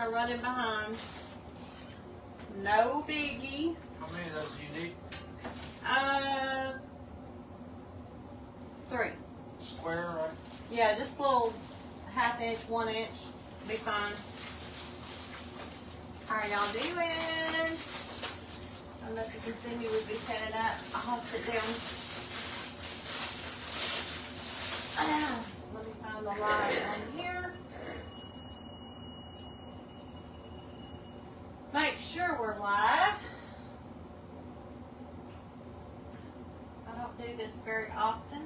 of running behind. No biggie. How many of those do you need? 3. Square, right? Yeah, just a little 1/2 inch, 1 inch. Be fine. How are y'all doing? I don't know if you can see me with me standing up. I'll sit down. Let me find the light on here. Make sure we're live. I don't do this very often,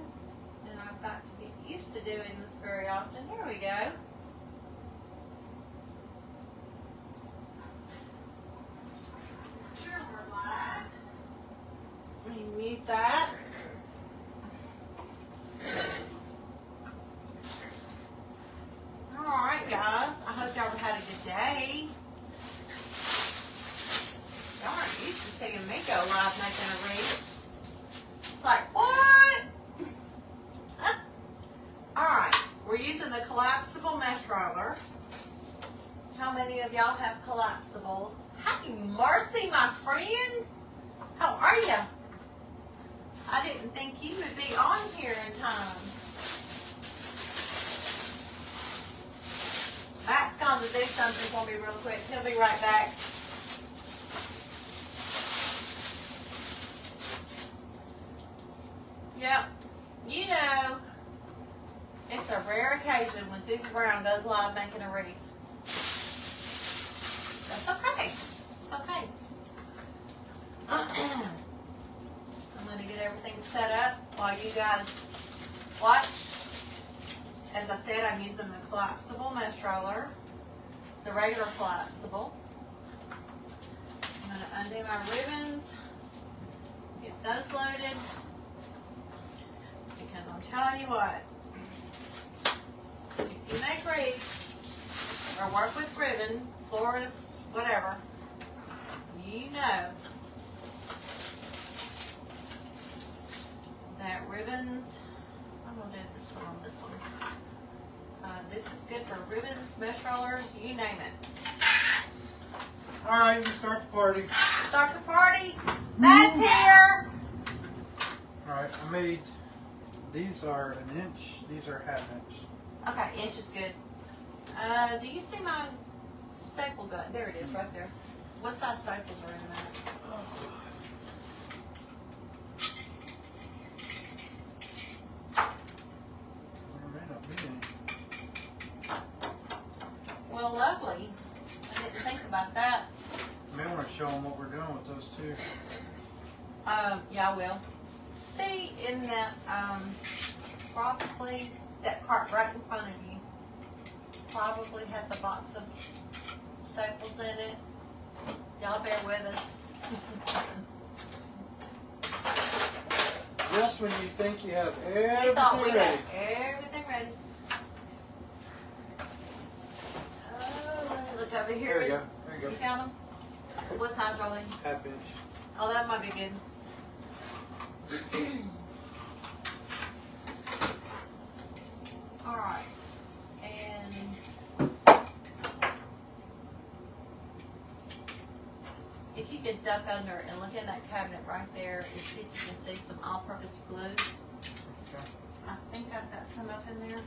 and I've got to be used to doing this very often. Here we go. Sure, we're live. Let me mute that. Alright guys, I hope y'all had a good day. Y'all aren't used to seeing me go live making a wreath. It's like, what? Alright, we're using the collapsible mesh roller. How many of y'all have collapsibles? Happy mercy, my friend. How are you? I didn't think you would be on here in time. Matt's going to do something for me real quick. He'll be right back. Yep. You know, it's a rare occasion when Susie Brown goes live making a wreath. That's okay. It's okay. I'm going to get everything set up while you guys watch. As I said, I'm using the collapsible mesh roller, the regular collapsible. I'm going to undo my ribbons, get those loaded, because I'm telling you what, if you make wreaths or work with ribbon, florist, whatever, you know that ribbons, I'm going to do this one on this one. This is good for ribbons, mesh rollers, you name it. All right, we start the party. Start the party. Matt's here. All right, I made, these are 1 inch, these are 1/2 inch. Okay, inch is good. Do you see my staple gun? There it is, right there. What size staples are in that? There may not be any. Well, lovely. I didn't think about that. You may want to show them what we're doing with those two. Yeah, I will. See in that, probably that cart right in front of you probably has a box of staples in it. Y'all bear with us. Just when you think you have We thought we everything ready. had everything ready. Oh, look over here. There you go. There you go. You found them? What size are they? 1/2 inch. Oh, that might be good. All right. And if you could duck under and look in that cabinet right there and see if you can see some all-purpose glue. Okay. I think I've got some up in there.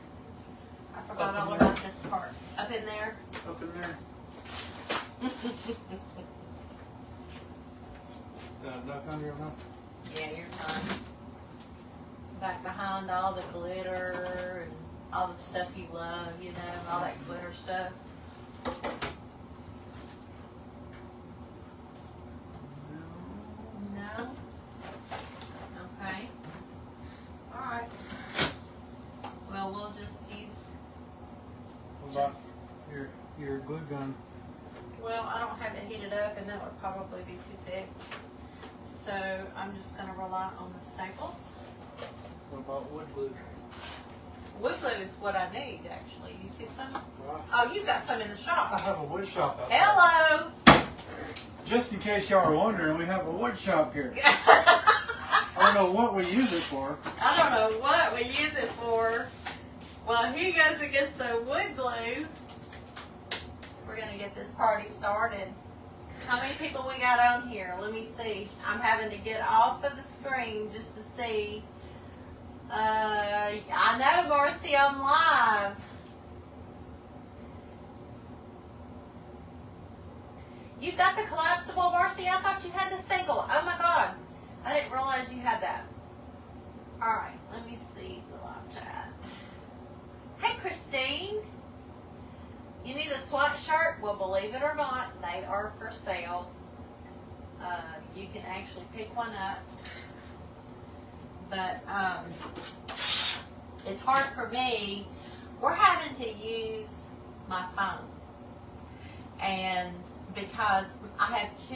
I forgot Up in all there? about this part. Up in there. Up in there. Duck under your mouth. Yeah, you're fine. Back behind all the glitter and all the stuff you love, you know, all that glitter stuff. No? Okay. Alright. Well, we'll just use, What about your glue gun? well, I don't have it heated up and that would probably be too thick. So I'm just going to rely on the staples. What about wood glue? Wood glue is what I need, actually. You see some? Well, Oh, you've got some in the I shop. have a wood shop out there. Hello! Just in case y'all are wondering, we have a wood shop here. I don't know what we use it for. I don't know what we use it for. Well, he goes against the wood glue. We're going to get this party started. How many people we got on here? Let me see. I'm having to get off of the screen just to see. I know, Marcy, I'm live. You got the collapsible, Marcy? I thought you had the single. Oh my God. I didn't realize you had that. Alright, let me see the live chat. Hey, Christine. You need a SWAT shirt? Well, believe it or not, they are for sale. You can actually pick one up. But it's hard for me. We're having to use my phone. And because I have 2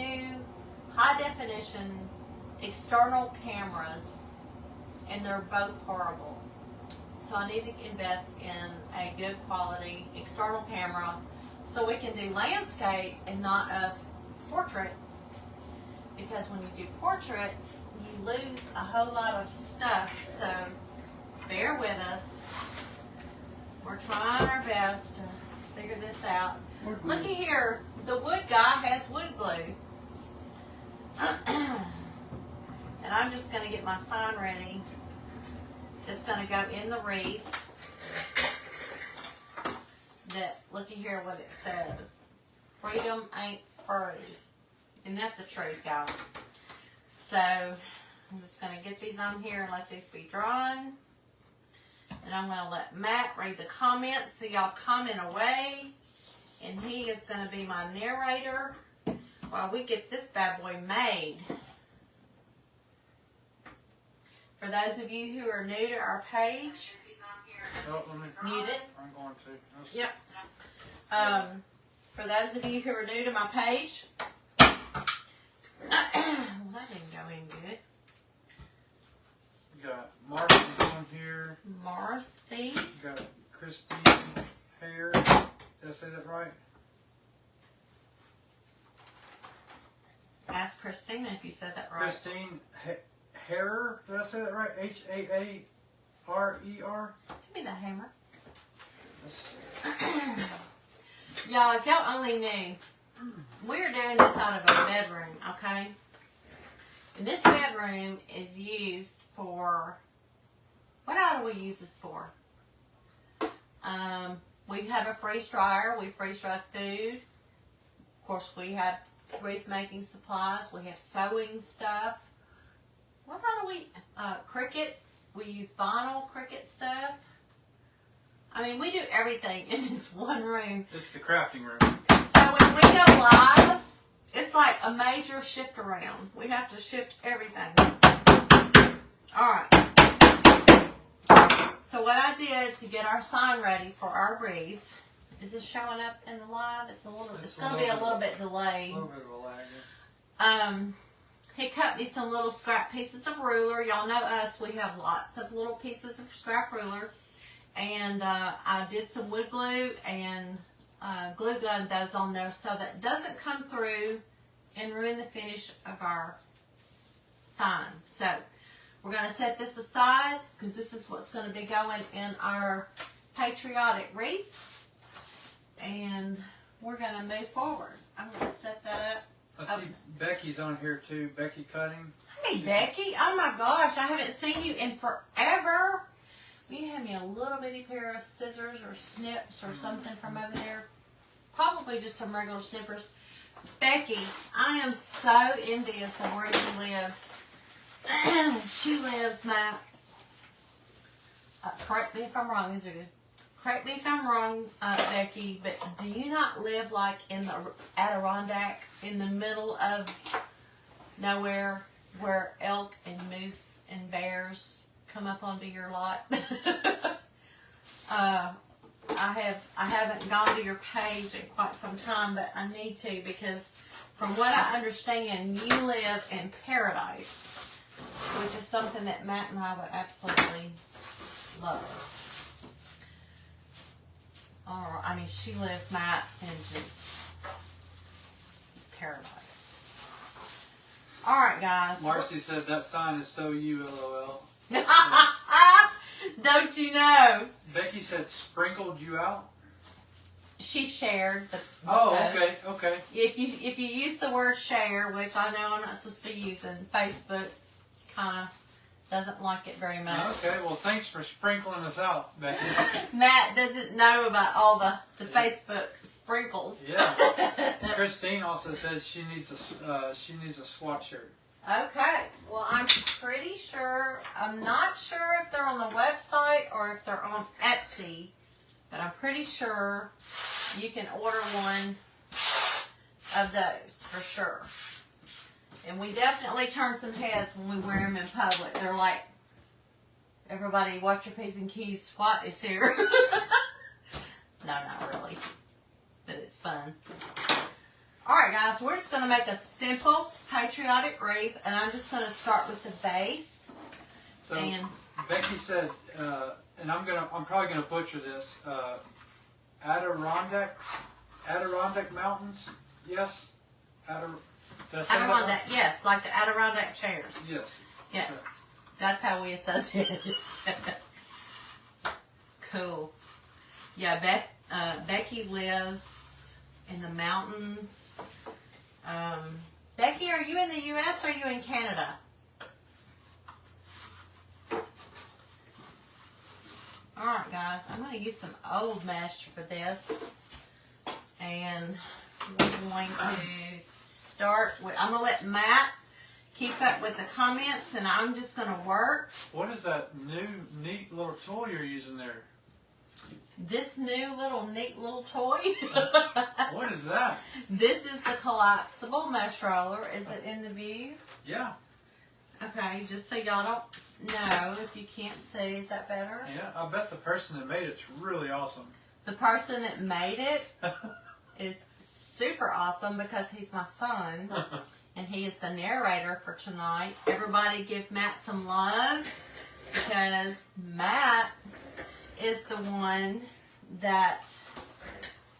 high definition external cameras and they're both horrible. So I need to invest in a good quality external camera so we can do landscape and not a portrait. Because when you do portrait, you lose a whole lot of stuff. So bear with us. We're trying our best to figure this out. Looky here, the wood guy has wood glue. And I'm just going to get my sign ready. It's going to go in the wreath. Looky here what it says. Freedom ain't free. Isn't that the truth, y'all? So, I'm just going to get these on here and let these be drawn. And I'm going to let Matt read the comments, so y'all comment away. And he is going to be my narrator while we get this bad boy made. For those of you who are new to our page, mute it. I'm going to. Yep. For those of you who are new to my page, well, that didn't go in good. You got Marcy's on here. Marcy. You got Christine Hare. Did I say that right? Ask Christina if you said that right. Christine Hare. Did I say that right? H-A-A-R-E-R? Give me that hammer. Let's Y'all, if y'all only knew, we're doing this out of a bedroom, okay? And this bedroom is used for, what all do we use this for? We have a freeze dryer. We freeze dry food. Of course, we have wreath making supplies. We have sewing stuff. What all do we, Cricut. We use vinyl Cricut stuff. I mean, we do everything in this one room. This is the crafting room. So when we go live, it's like a major shift around. We have to shift everything. Alright. So what I did to get our sign ready for our wreath, is this showing up in the live? It's going to be a little bit delayed. A little bit of a lag. He cut me some little scrap pieces of ruler. Y'all know us, we have lots of little pieces of scrap ruler. And I did some wood glue and glue gun those on there so that it doesn't come through and ruin the finish of our sign. So we're going to set this aside because this is what's going to be going in our Patriotic wreath. And we're going to move forward. I'm going to set that up. I see Becky's on here too. Becky Cutting. Hey, Becky. Oh my gosh, I haven't seen you in forever. Will you have me a little bitty pair of scissors or snips or something from over there? Probably just some regular snippers. Becky, I am so envious of where you live. She lives, Matt. Correct me if I'm wrong. These are good. Correct me if I'm wrong, Becky, but do you not live like in the Adirondack, in the middle of nowhere, where elk and moose and bears come up onto your lot? I haven't gone to your page in quite some time, but I need to, because from what I understand, you live in paradise, which is something that Matt and I would absolutely love. Oh, I mean, she lives, Matt, in just paradise. All right, guys. Marcy said that sign is so you, LOL. Don't you know? Becky said sprinkled you out. she shared the Oh, post. okay. If you use the word share, which I know I'm not supposed to be using, Facebook kind of doesn't like it very much. Okay, well, thanks for sprinkling us out, Becky. Matt doesn't know about all the Facebook sprinkles. Yeah. Christine also said she needs a SWAT shirt. Okay. Well, I'm pretty sure. I'm not sure if they're on the website or if they're on Etsy, but I'm pretty sure you can order one of those for sure. And we definitely turn some heads when we wear them in public. They're like, everybody, watch your P's and Q's, SWAT is here. No, not really. But it's fun. Alright guys, we're just going to make a simple patriotic wreath. And I'm just going to start with the base. So Becky said, and I'm probably gonna butcher this. Adirondack Mountains. Yes. Did I say that Adirondack, right? yes, like the Adirondack chairs. Yes. Yes, So, that's how we associate it. Cool. Yeah, Becky lives in the mountains. Becky, are you in the U.S. or are you in Canada? Alright guys, I'm going to use some old mesh for this. And we're going to start with, I'm going to let Matt keep up with the comments and I'm just going to work. what is that new neat little toy you're using there? This new little neat little toy. What is that? This is the collapsible mesh roller. Is it in the view? Yeah. Okay, just so y'all don't know, if you can't see, is that better? Yeah. I bet the person that made it's really awesome. The person that made it is super awesome because he's my son and he is the narrator for tonight. Everybody give Matt some love because Matt is the one that,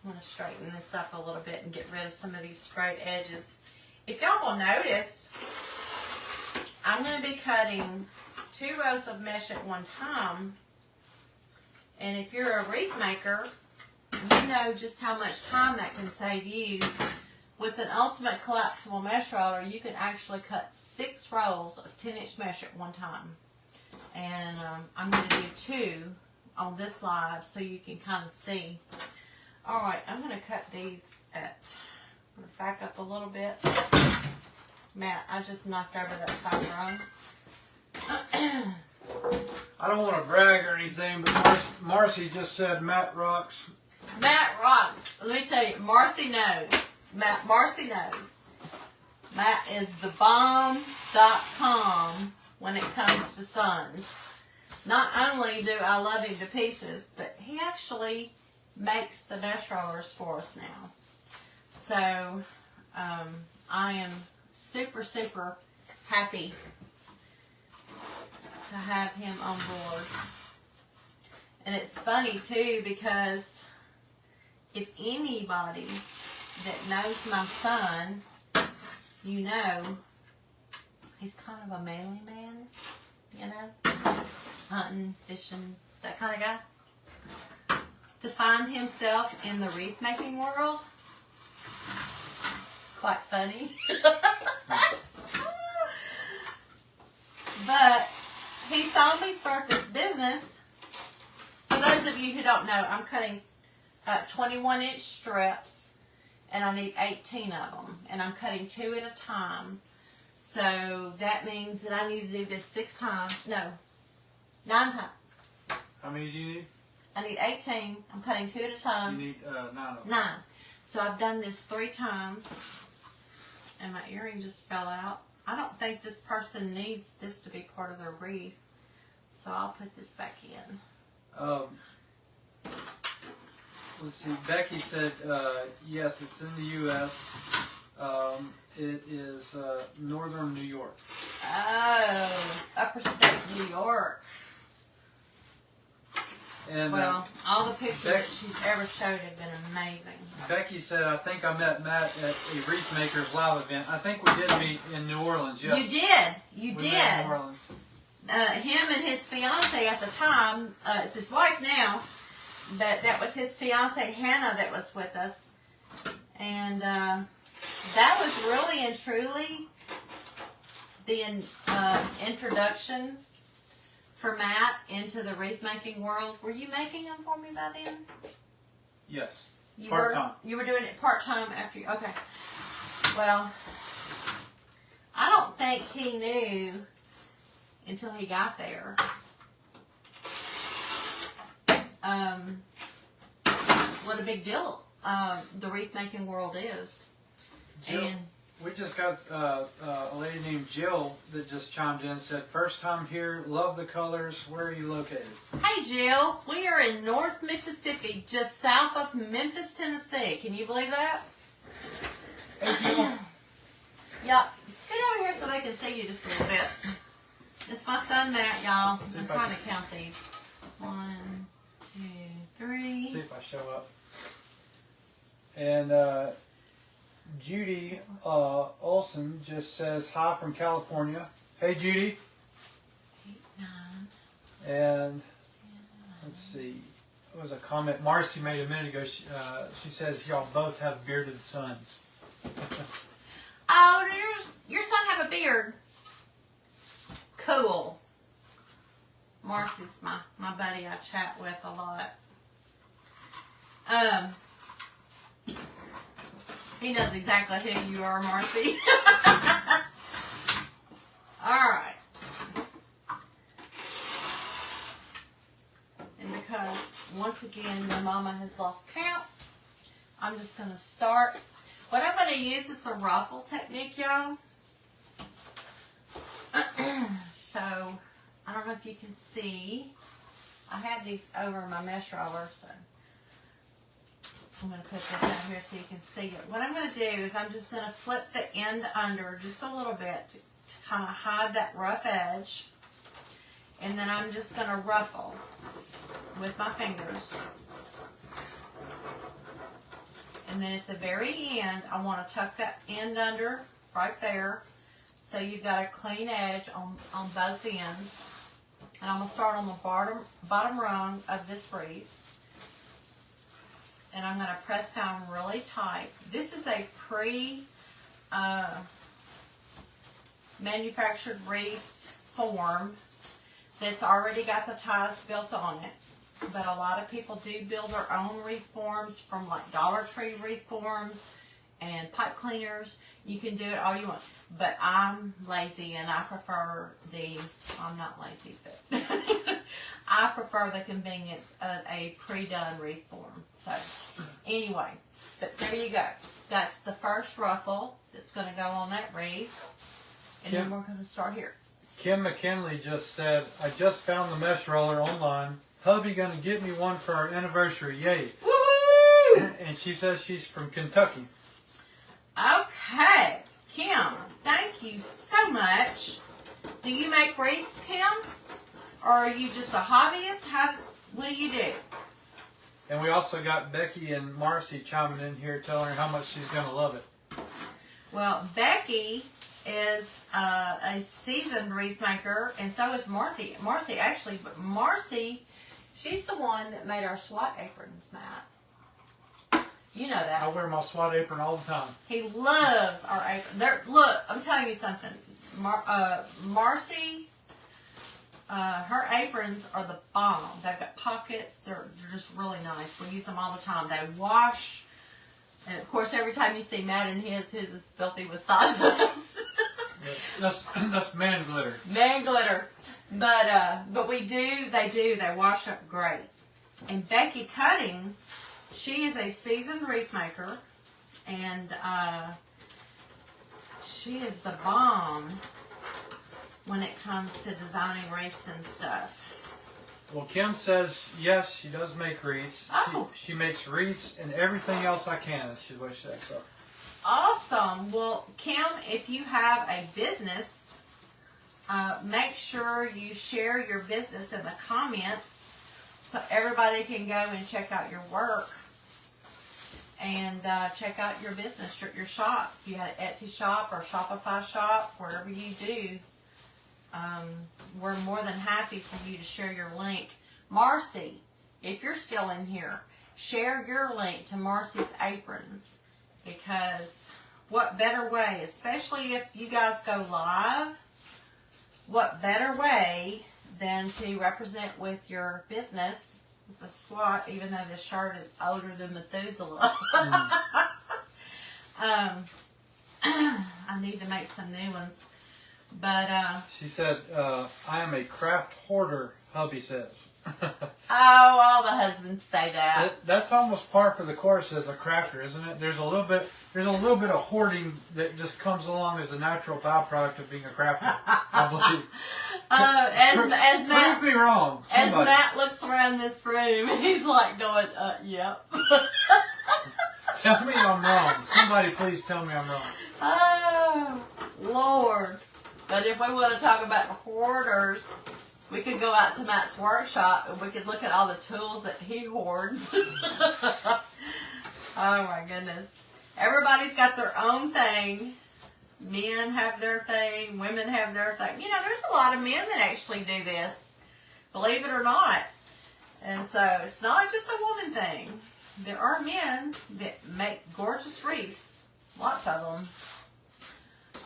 I'm going to straighten this up a little bit and get rid of some of these straight edges. If y'all will notice, I'm going to be cutting 2 rows of mesh at one time. And if you're a wreath maker, you know just how much time that can save you. With an ultimate collapsible mesh roller, you can actually cut 6 rolls of 10-inch mesh at one time. And I'm going to do 2 on this live so you can kind of see. Alright, I'm going to cut these at, I'm going to back up a little bit. Matt, I just knocked over that top row. I don't want to brag or anything, but Marcy just said Matt rocks. Matt rocks. Let me tell you, Marcy knows. Marcy knows. Matt is the bomb.com when it comes to sons. Not only do I love him to pieces, but he actually makes the mesh rollers for us now. So, I am super, super happy to have him on board. And it's funny too because if anybody that knows my son, you know, he's kind of a manly man, you know, hunting, fishing, that kind of guy. To find himself in the wreath making world, it's quite funny. But he saw me start this business. For those of you who don't know, I'm cutting 21-inch strips, and I need 18 of them, and I'm cutting 2 at a time. So that means that I need to do this 6 times. No, 9 times. How many do you need? I need 18. I'm cutting 2 at a time. You need 9 of them. 9. So I've done this 3 times, and my earring just fell out. I don't think this person needs this to be part of their wreath, so I'll put this back in. Let's see. Becky said, yes, it's in the U.S. It is northern New York. Oh, upper state New York. And Well, all the pictures that she's ever showed have been amazing. Becky said, I think I met Matt at a Wreath Makers Live event. I think we did meet in New Orleans, yes. You did. You We met did. in New Orleans. Him and his fiance at the time, it's his wife now, but that was his fiance Hannah that was with us, and that was really and truly the introduction for Matt into the wreath making world. Were you making them for me by then? Yes. You Part-time. You were doing it part-time after you, okay. Well, I don't think he knew until he got there. What a big deal the wreath making world is. Jill, And we just got a lady named Jill that just chimed in and said, first time here, love the colors. Where are you located? hey, Jill, we are in North Mississippi, just south of Memphis, Tennessee. Can you believe that? Hey, Jill. Yeah, scoot over here so they can see you just a little bit. It's my son Matt, y'all. I'm trying to count these. 1, 2, 3. See if I show up. And Judy Olson just says hi from California. Hey, Judy. 8, 9, And 10, let's see. It was a comment Marcy made a minute ago. She says y'all both have bearded sons. Oh, does your son have a beard? Cool. Marcy's my buddy I chat with a lot. He knows exactly who you are, Marcy. Alright. And because, once again, my mama has lost count, I'm just going to start. What I'm going to use is the ruffle technique, y'all. So, I don't know if you can see. I had these over my mesh roller, so I'm going to put this out here so you can see it. What I'm going to do is I'm just going to flip the end under just a little bit to kind of hide that rough edge. And then I'm just going to ruffle with my fingers. And then at the very end, I want to tuck that end under right there. So you've got a clean edge on both ends. And I'm going to start on the bottom rung of this wreath. And I'm going to press down really tight. This is a manufactured wreath form that's already got the ties built on it. But a lot of people do build their own wreath forms from like Dollar Tree wreath forms and pipe cleaners. You can do it all you want. But I'm lazy and I prefer I'm not lazy, but I prefer the convenience of a pre-done wreath form. So anyway, but there you go. That's the first ruffle that's going to go on that wreath. And then we're going to start here. Kim McKinley just said, I just found the mesh roller online. Hubby gonna get me one for our anniversary. Yay. Woo! And she says she's from Kentucky. Okay. Kim, thank you so much. Do you make wreaths, Kim? Or are you just a hobbyist? What do you do? And we also got Becky and Marcy chiming in here telling her how much she's gonna love it. Well, Becky is a seasoned wreath maker, and so is Marcy. Marcy, actually, but Marcy, she's the one that made our SWAT aprons, Matt. You know that. I wear my SWAT apron all the time. He loves our apron. Look, I'm telling you something. Marcy, her aprons are the bomb. They've got pockets. They're just really nice. We use them all the time. They wash. And of course, every time you see Matt and his is filthy with sawdust. That's man glitter. Man glitter. But they wash up great. And Becky Cutting, she is a seasoned wreath maker, and she is the bomb when it comes to designing wreaths and stuff. Well, Kim says, yes, she does make wreaths. Oh. She makes wreaths and everything else I can, is what she said. So. Awesome. Well, Kim, if you have a business, make sure you share your business in the comments so everybody can go and check out your work and check out your business, your shop. If you had an Etsy shop or Shopify shop, wherever you do, we're more than happy for you to share your link. Marcy, if you're still in here, share your link to Marcy's Aprons, because what better way, especially if you guys go live, what better way than to represent with your business with the SWAT, even though this shirt is older than Methuselah. I need to make some new ones. But she said, I am a craft hoarder, hubby says. Oh, all the husbands say that. That's almost par for the course as a crafter, isn't it? There's a little bit of hoarding that just comes along as a natural byproduct of being a crafter, I believe. As Matt, prove me wrong. As Matt looks around this room, he's like going, yep. Tell me I'm wrong. Somebody please tell me I'm wrong. Oh, Lord. But if we want to talk about hoarders, we could go out to Matt's workshop and we could look at all the tools that he hoards. Oh my goodness. Everybody's got their own thing. Men have their thing. Women have their thing. You know, there's a lot of men that actually do this. Believe it or not. And so it's not just a woman thing. There are men that make gorgeous wreaths. Lots of them.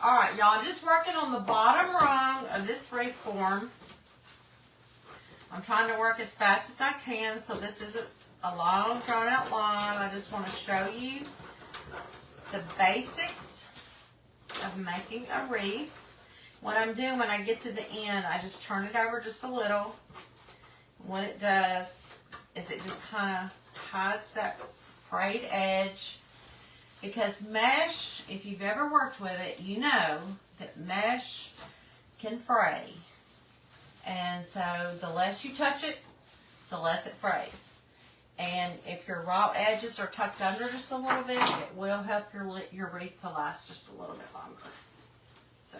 Alright, y'all. I'm just working on the bottom rung of this wreath form. I'm trying to work as fast as I can, so this isn't a long, drawn out line. I just want to show you the basics of making a wreath. What I'm doing when I get to the end, I just turn it over just a little. What it does is it just kind of hides that frayed edge. Because mesh, if you've ever worked with it, you know that mesh can fray. And so the less you touch it, the less it frays. And if your raw edges are tucked under just a little bit, it will help your wreath to last just a little bit longer. So,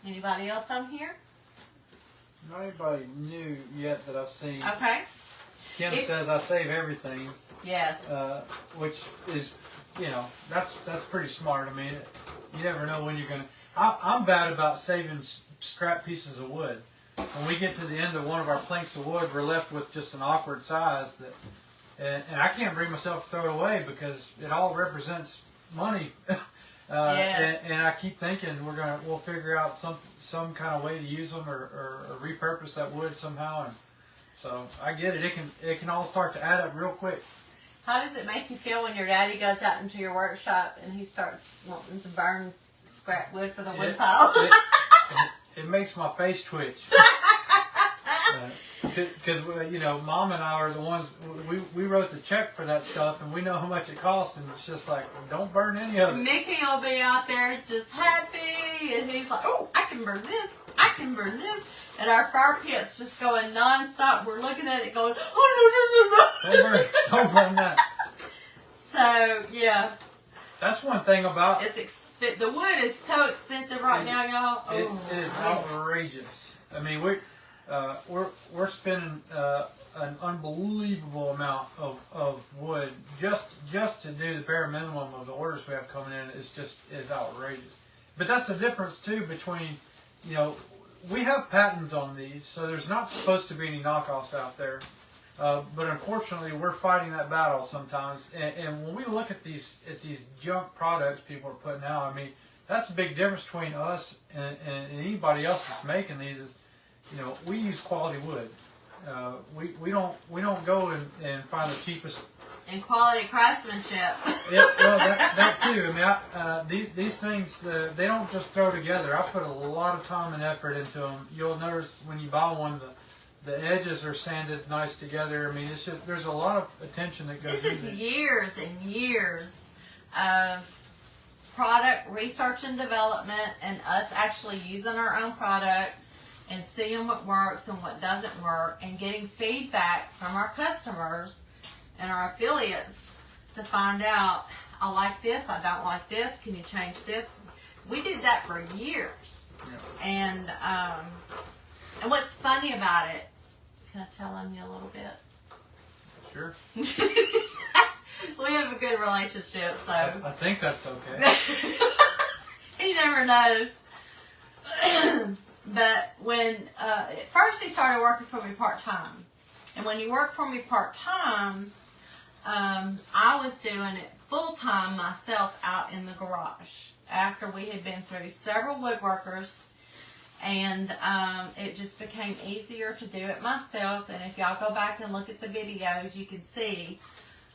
anybody else on here? Not anybody new yet that I've seen. Okay. Kim says I save everything. Yes. Which is, you know, that's pretty smart. I mean, you never know when you're going to... I'm bad about saving scrap pieces of wood. When we get to the end of one of our planks of wood, we're left with just an awkward size that, and I can't bring myself to throw it away because it all represents money. Yes. And I keep thinking we'll figure out some kind of way to use them or repurpose that wood somehow. And so I get it. It can all start to add up real quick. How does it make you feel when your daddy goes out into your workshop and he starts wanting to burn scrap wood for the wood pile? It makes my face twitch. Because, you know, Mom and I are the ones, we wrote the check for that stuff, and we know how much it costs, and it's just like, don't burn any of it. Mickey will be out there just happy, and he's like, oh, I can burn this, I can burn this. And our fire pit's just going nonstop. We're looking at it going, oh, no, no, no, no. Don't burn that. So, yeah. That's one thing about... The wood is so expensive right now, y'all. It is outrageous. I mean, we're spending an unbelievable amount of wood just to do the bare minimum of the orders we have coming in. Is outrageous. But that's the difference too between, you know, we have patents on these, so there's not supposed to be any knockoffs out there. But unfortunately, we're fighting that battle sometimes. And when we look at these junk products people are putting out, I mean, that's the big difference between us and anybody else that's making these. Is, you know, we use quality wood. We don't go and find the cheapest. And quality craftsmanship. Yeah, well, that too. I mean, these things they don't just throw together. I put a lot of time and effort into them. You'll notice when you buy one, the edges are sanded nice together. I mean, it's just there's a lot of attention that goes. This is years and years of product research and development, and us actually using our own product and seeing what works and what doesn't work, and getting feedback from our customers and our affiliates to find out, I like this, I don't like this, can you change this? We did that for years. Yeah. And what's funny about it, can I tell on you a little bit? Sure. We have a good relationship, so. I think that's okay. He never knows. But when, at first he started working for me part-time. And when he worked for me part-time, I was doing it full-time myself out in the garage after we had been through several woodworkers. And it just became easier to do it myself. And if y'all go back and look at the videos, you can see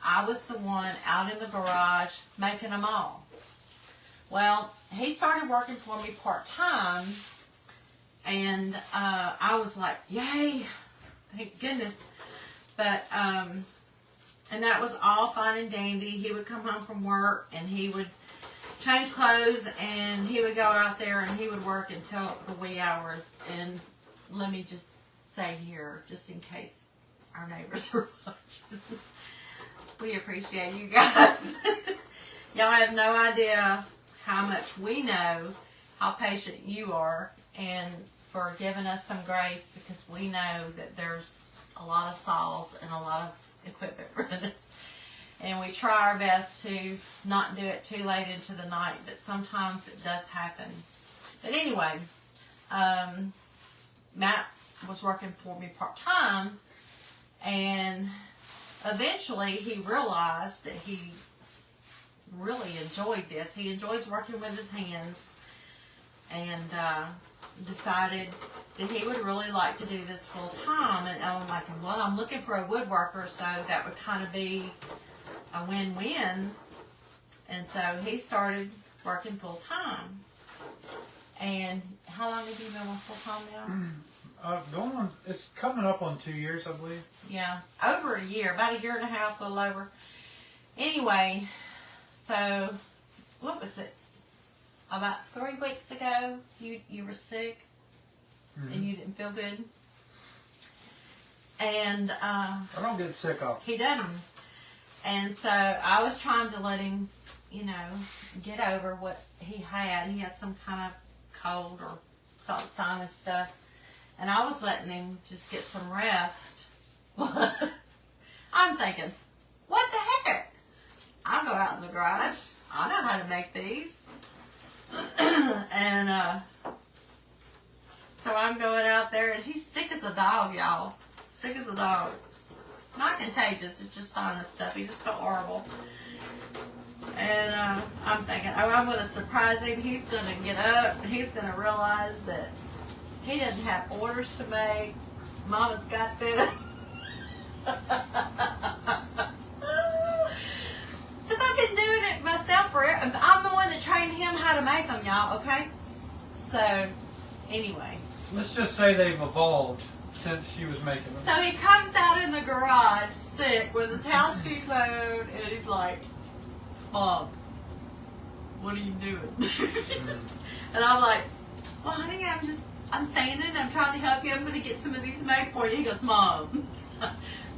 I was the one out in the garage making them all. Well, he started working for me part-time, and I was like, yay, thank goodness. But, and that was all fine and dandy. He would come home from work, and he would change clothes, and he would go out there, and he would work until the wee hours. And let me just say here, just in case our neighbors are watching, we appreciate you guys. Y'all have no idea how much we know how patient you are, and for giving us some grace, because we know that there's a lot of saws and a lot of equipment running. And we try our best to not do it too late into the night, but sometimes it does happen. But anyway, Matt was working for me part-time, and eventually he realized that he really enjoyed this. He enjoys working with his hands, and decided that he would really like to do this full time. And I'm like, well, I'm looking for a woodworker, so that would kind of be a win-win. And so he started working full time. And how long have you been working full time now? It's coming up on 2 years, I believe. Yeah, it's over a year, about a year and a half, a little over. Anyway, so what was it? About 3 weeks ago, you were sick, and you didn't feel good. And I don't get sick often. He doesn't. And so I was trying to let him, get over what he had. He had some kind of cold or sinus stuff. And I was letting him just get some rest. I'm thinking, what the heck? I'll go out in the garage. I know how to make these. And so I'm going out there, and he's sick as a dog, y'all. Sick as a dog. Not contagious, it's just sinus stuff. He just felt horrible. And I'm thinking, oh, I'm going to surprise him. He's going to get up, and he's going to realize that he doesn't have orders to make. Mama's got this. Because I've been doing it myself forever. I'm the one that trained him how to make them, y'all, okay? So, anyway. Let's just say they've evolved since she was making them. So he comes out in the garage sick with his house shoes on, and he's like, Mom, what are you doing? And I'm like, well, honey, I'm sanding, I'm trying to help you, I'm going to get some of these made for you. He goes, Mom, I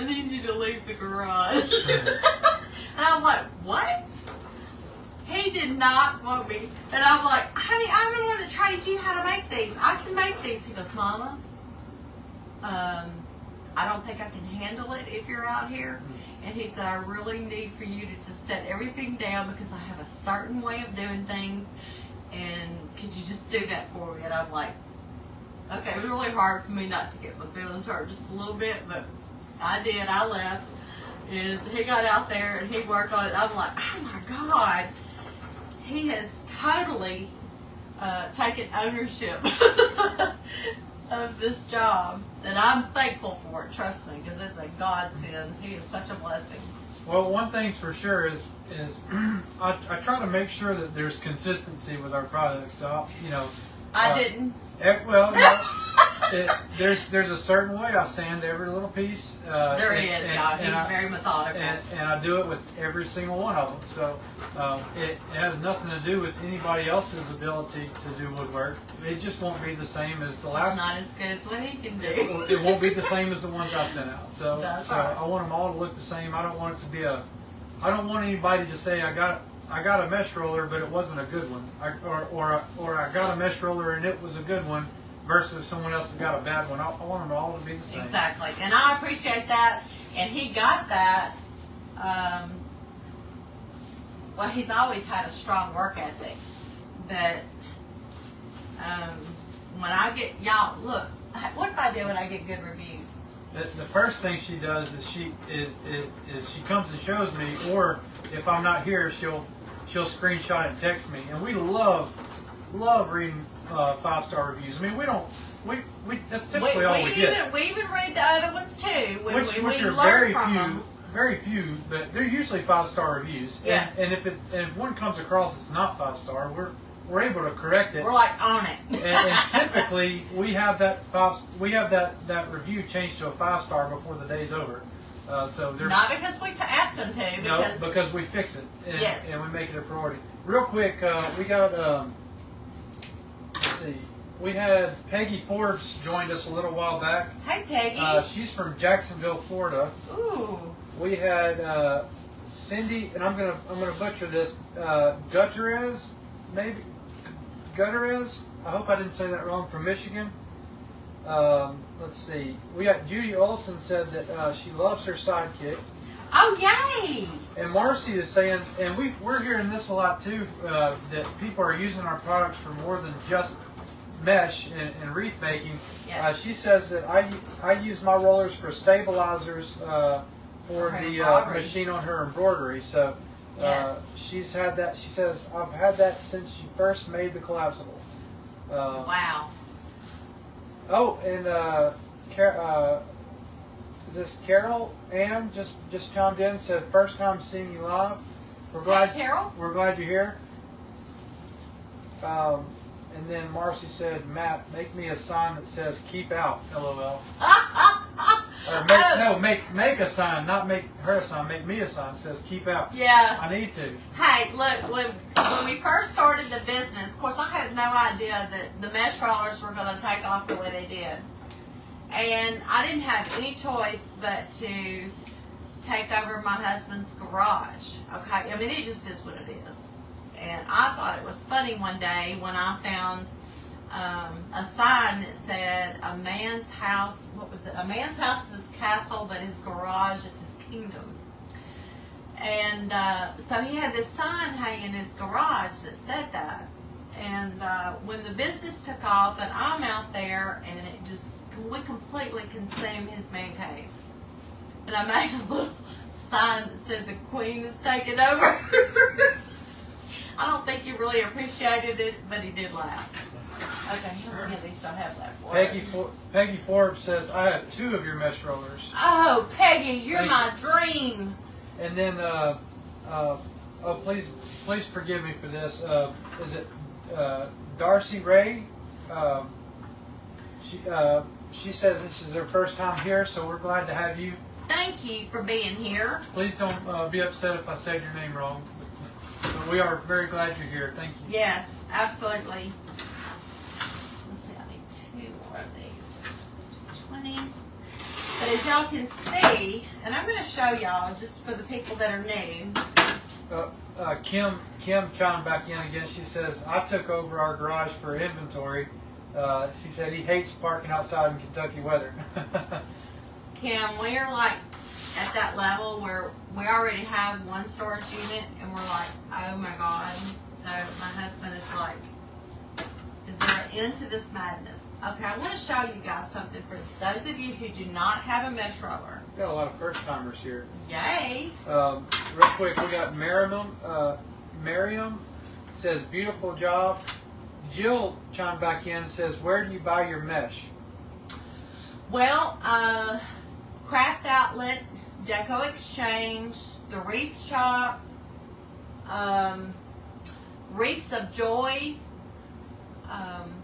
need you to leave the garage. And I'm like, what? He did not want me. And I'm like, honey, I'm the one that trained you how to make these. I can make these. He goes, Mama, I don't think I can handle it if you're out here. And he said, I really need for you to just set everything down, because I have a certain way of doing things. And could you just do that for me? And I'm like, okay, it was really hard for me not to get my feelings hurt just a little bit, but I did. I left. And he got out there and he worked on it. I'm like, oh my God. He has totally taken ownership of this job. And I'm thankful for it, trust me, because it's a godsend. He is such a blessing. Well, one thing's for sure is I try to make sure that there's consistency with our products. So, I didn't. Well, there's a certain way I sand every little piece. There he is, y'all. He's very methodical. And I do it with every single one of them. So it has nothing to do with anybody else's ability to do woodwork. It just won't be the same as the last. It's not as good as what he can do. It won't be the same as the ones I sent out. So That's right. I want them all to look the same. I don't want it to be I don't want anybody to say I got a mesh roller, but it wasn't a good one, or I got a mesh roller and it was a good one, versus someone else that got a bad one. I want them all to be the same. Exactly, and I appreciate that. And he got that. Well, he's always had a strong work ethic, but when I get, y'all, look, what do I do when I get good reviews? The first thing she does is she comes and shows me, or if I'm not here, she'll screenshot it and text me. And we love reading 5-star reviews. I mean, we that's typically all we get. We even read the other ones too. Which are very few, but they're usually 5-star reviews. Yes. And if one comes across that's not 5-star, we're able to correct it. We're like on it. and typically we have that review changed to a 5-star before the day's over. So they're not because we asked them to. Because we fix it and we make it a priority. Real quick, we got let's see. We had Peggy Forbes joined us a little while back. Hey, Peggy. She's from Jacksonville, Florida. Ooh. We had Cindy, and I'm gonna butcher this. Gutierrez, maybe Gutierrez. I hope I didn't say that wrong. From Michigan. Let's see. We got Judy Olson said that she loves her sidekick. Oh, yay! And Marcy is saying, and we're hearing this a lot too, that people are using our products for more than just mesh and wreath making. Yes. She says that I use my rollers for stabilizers for the machine on her embroidery. So yes. She's had that. She says, I've had that since she first made the Collapsible. Wow. Oh, and is this Carol Ann just chimed in, said first time seeing you live. We're glad, hey, Carol. We're glad you're here. And then Marcy said, Matt, make me a sign that says keep out, LOL. Or make a sign, not make her a sign, make me a sign that says keep out. Yeah. I need to. Hey, look, when we first started the business, of course I had no idea that the mesh rollers were going to take off the way they did. And I didn't have any choice but to take over my husband's garage. Okay, I mean, it just is what it is. And I thought it was funny one day when I found a sign that said, a man's house, what was it? A man's house is his castle, but his garage is his kingdom. And so he had this sign hanging in his garage that said that. And when the business took off, and I'm out there, and we completely consumed his man cave. And I made a little sign that said the queen is taking over. I don't think he really appreciated it, but he did laugh. Okay, how many of these do I have left for? Peggy Forbes says, I have 2 of your mesh rollers. Oh, Peggy, you're my dream. And then, please forgive me for this. Is it Darcy Ray? She says this is her first time here, so we're glad to have you. Thank you for being here. Please don't be upset if I said your name wrong. But we are very glad you're here. Thank you. Yes, absolutely. Let's see, I need 2 more of these. 20. But as y'all can see, and I'm going to show y'all just for the people that are new. Kim chimed back in again. She says, I took over our garage for inventory. She said he hates parking outside in Kentucky weather. Kim, we're like at that level where we already have 1 storage unit, and we're like, oh my God. So my husband is like, is there an end to this madness? Okay, I want to show you guys something for those of you who do not have a mesh roller. We got a lot of first timers here. Yay! Real quick, we got Miriam says, beautiful job. Jill chimed back in and says, where do you buy your mesh? Well, Craft Outlet, Deco Exchange, the Wreath Shop, Wreaths of Joy.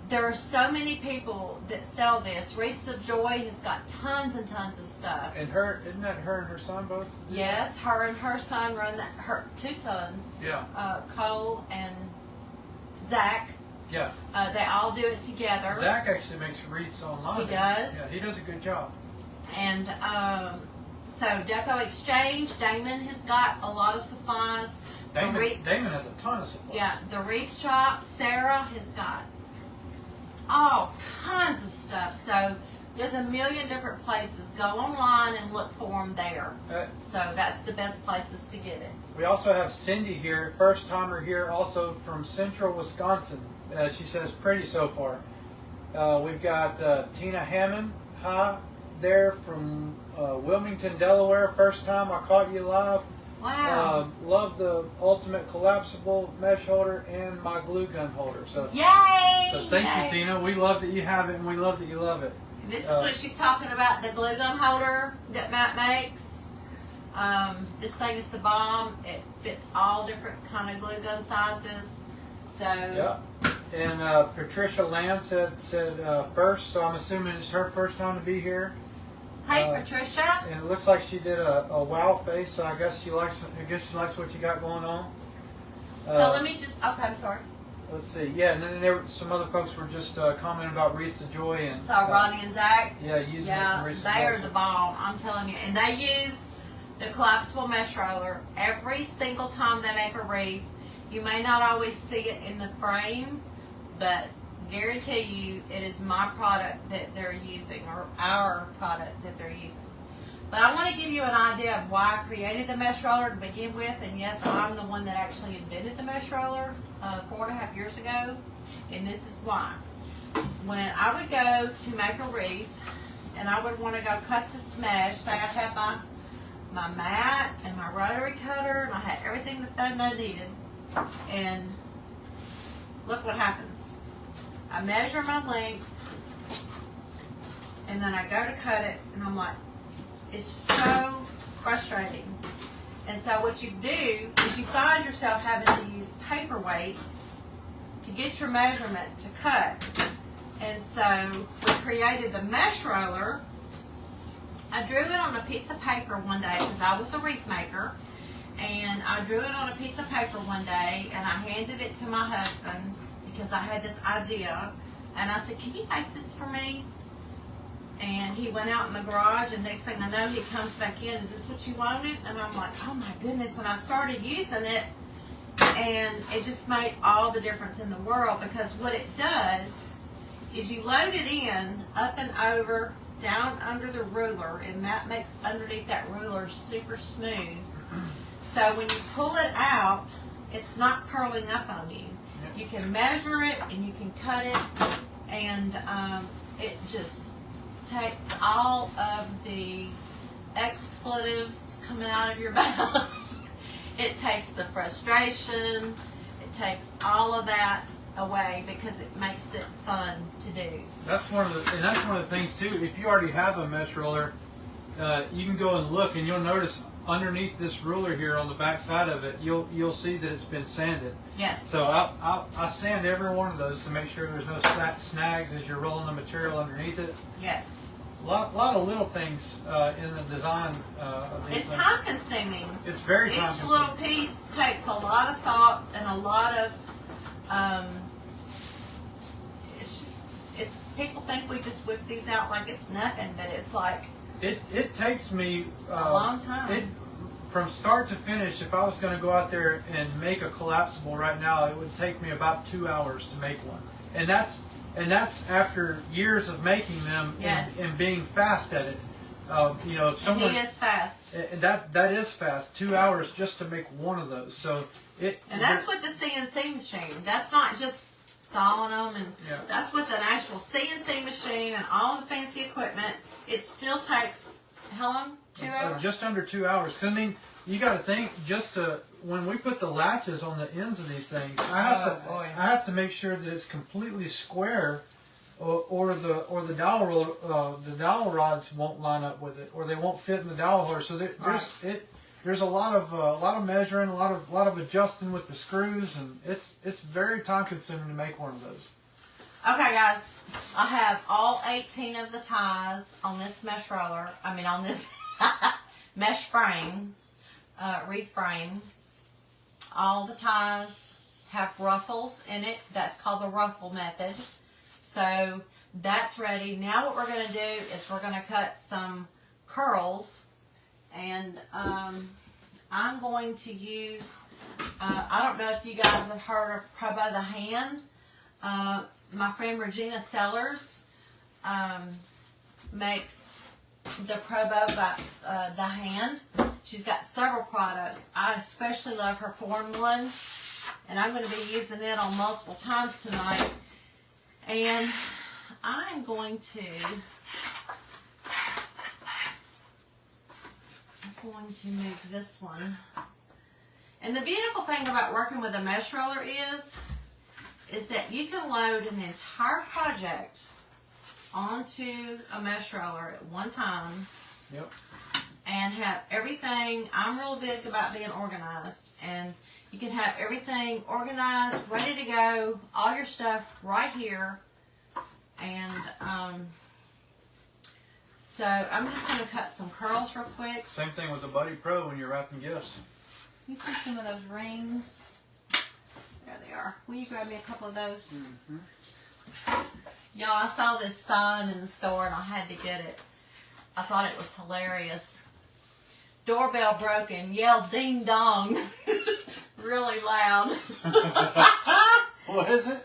There are so many people that sell this. Wreaths of Joy has got tons and tons of stuff. And isn't that her and her son both? Yes, her and her son run that. Her 2 sons. Yeah. Cole and Zach. Yeah. They all do it together. Zach actually makes wreaths online. He does. Yeah, he does a good job. And so Deco Exchange, Damon has got a lot of supplies. Damon has a ton of supplies. Yeah, the Wreath Shop, Sarah has got all kinds of stuff. So there's a million different places. Go online and look for them there. So that's the best places to get it. We also have Cindy here, first timer here, also from Central Wisconsin. She says, pretty so far. We've got Tina Hammond. Hi there from Wilmington, Delaware. First time I caught you live. Wow. Love the ultimate collapsible mesh holder and my glue gun holder. So yay! So thank you, Tina. We love that you have it, and we love that you love it. This is what she's talking about, the glue gun holder that Matt makes. This thing is the bomb. It fits all different kind of glue gun sizes. So yeah. And Patricia Land said first, so I'm assuming it's her first time to be here. Hey, Patricia. And it looks like she did a wow face, so I guess she likes what you got going on. So let me just. Okay, I'm sorry. Let's see. Yeah, and then there were some other folks were just commenting about Wreath of Joy and. So Ronnie and Zach. Yeah, using it for Wreath of Joy. They are the bomb. I'm telling you, and they use the collapsible mesh roller every single time they make a wreath. You may not always see it in the frame, but guarantee you it is my product that they're using, or our product that they're using. But I want to give you an idea of why I created the mesh roller to begin with. And yes, I'm the one that actually invented the mesh roller 4.5 years ago. And this is why. When I would go to make a wreath, and I would want to go cut the smesh, say I had my mat and my rotary cutter, and I had everything that I needed. And look what happens. I measure my length, and then I go to cut it, and I'm like, it's so frustrating. And so what you do is you find yourself having to use paperweights to get your measurement to cut. And so we created the mesh roller. I drew it on a piece of paper one day because I was a wreath maker. And I drew it on a piece of paper one day, and I handed it to my husband because I had this idea. And I said, can you make this for me? And he went out in the garage, and next thing I know, he comes back in, is this what you wanted? And I'm like, oh my goodness. And I started using it, and it just made all the difference in the world, because what it does is you load it in, up and over, down under the ruler, and that makes underneath that ruler super smooth. So when you pull it out, it's not curling up on you. You can measure it, and you can cut it, and it just takes all of the expletives coming out of your mouth. It takes the frustration. It takes all of that away because it makes it fun to do. That's one of the things too. If you already have a mesh roller, you can go and look, and you'll notice underneath this ruler here on the back side of it, you'll see that it's been sanded. Yes. So I sand every one of those to make sure there's no snags as you're rolling the material underneath it. Yes. A lot of little things in the design of these It's things. time consuming. It's very time Each consuming. little piece takes a lot of thought and a lot of, it's people think we just whip these out like it's nothing, but it's like It takes me a long time. From start to finish, if I was going to go out there and make a collapsible right now, it would take me about 2 hours to make one. And that's after years of making them. Yes. and being fast at it. If someone, and he is fast. That is fast. 2 hours just to make one of those. So And that's with the CNC machine. That's not just sawing them, and Yeah. that's with an actual CNC machine and all the fancy equipment. It still takes how long? 2 hours? Just under 2 hours. 'Cause, I mean, you got to think when we put the latches on the ends of these things, I have to make sure that it's completely square, or the dowel rods won't line up with it, or they won't fit in the dowel holder. So there's a lot of measuring, a lot of adjusting with the screws, and it's very time consuming to make one of those. Okay, guys, I have all 18 of the ties on this mesh roller. I mean, on this mesh frame, wreath frame. All the ties have ruffles in it. That's called the ruffle method. So that's ready. Now what we're going to do is we're going to cut some curls, and I'm going to use, I don't know if you guys have heard of Pro Bow the Hand. My friend Regina Sellers makes the Pro Bow by the Hand. She's got several products. I especially love her Form 1, and I'm going to be using it on multiple times tonight. And I'm going to move this one. And the beautiful thing about working with a mesh roller is that you can load an entire project onto a mesh roller at one time. Yep. And have everything. I'm real big about being organized, and you can have everything organized, ready to go, all your stuff right here. And so I'm just going to cut some curls real quick. Same thing with the Buddy Pro when you're wrapping gifts. You see some of those rings? There they are. Will you grab me a couple of those? Mm-hmm. Y'all, I saw this sign in the store and I had to get it. I thought it was hilarious. Doorbell broken. Yelled ding dong. Really loud. What is it?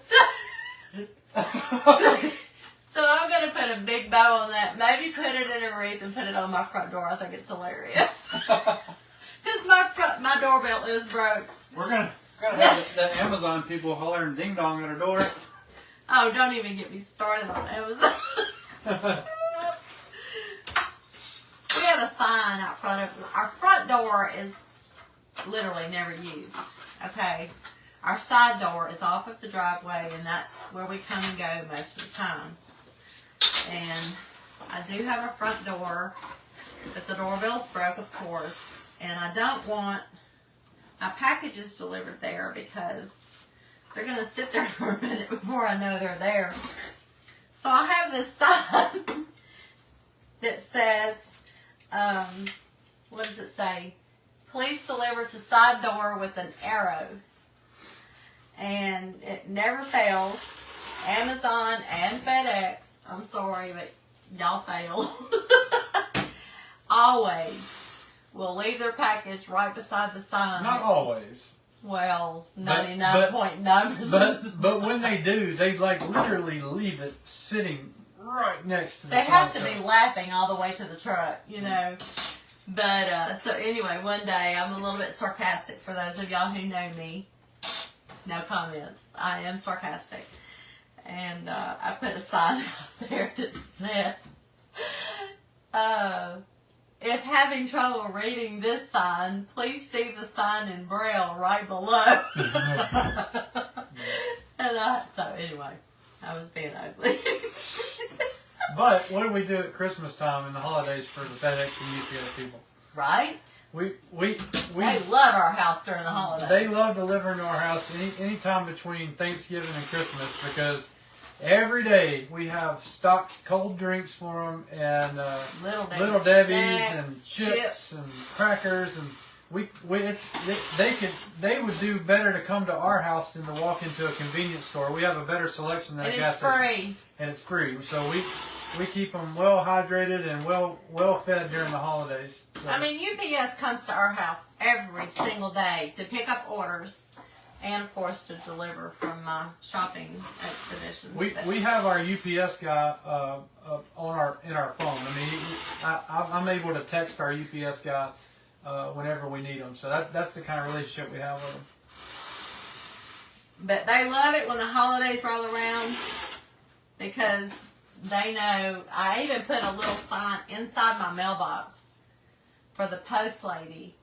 So I'm going to put a big bow on that. Maybe put it in a wreath and put it on my front door. I think it's hilarious. Because my doorbell is broke. We're gonna have the Amazon people hollering ding dong at our door. Oh, don't even get me started on Amazon. We have a sign out front of our front door is literally never used. Okay, our side door is off of the driveway, and that's where we come and go most of the time. And I do have a front door, but the doorbell's broke, of course, and I don't want my packages delivered there because they're going to sit there for a minute before I know they're there. So I have this sign that says, what does it say? Please deliver to side door with an arrow. And it never fails. Amazon and FedEx. I'm sorry, but y'all fail. Always will leave their package right beside the sign. Not always. Well, 99.9%. But when they do, they like literally leave it sitting right next to the They sign. have to be laughing all the way to the truck, you know. But, so anyway, one day I'm a little bit sarcastic for those of y'all who know me. No comments. I am sarcastic. And I put a sign out there that said, if having trouble reading this sign, please see the sign in Braille right below. So anyway, I was being ugly. But what do we do at Christmas time and the holidays for the FedEx and UPS people? Right? We They love our house during the holidays. They love delivering to our house any time between Thanksgiving and Christmas because every day we have stocked cold drinks for them and Little Debbie's and chips and crackers and they would do better to come to our house than to walk into a convenience store. We have a better selection than a gas station. Free. And it's free. So we keep them well hydrated and well fed during the holidays. So. I mean, UPS comes to our house every single day to pick up orders and, of course, to deliver from my shopping expeditions. We have our UPS guy in our phone. I mean, I'm able to text our UPS guy whenever we need them. So that's the kind of relationship we have with them. But they love it when the holidays roll around because they know. I even put a little sign inside my mailbox for the post lady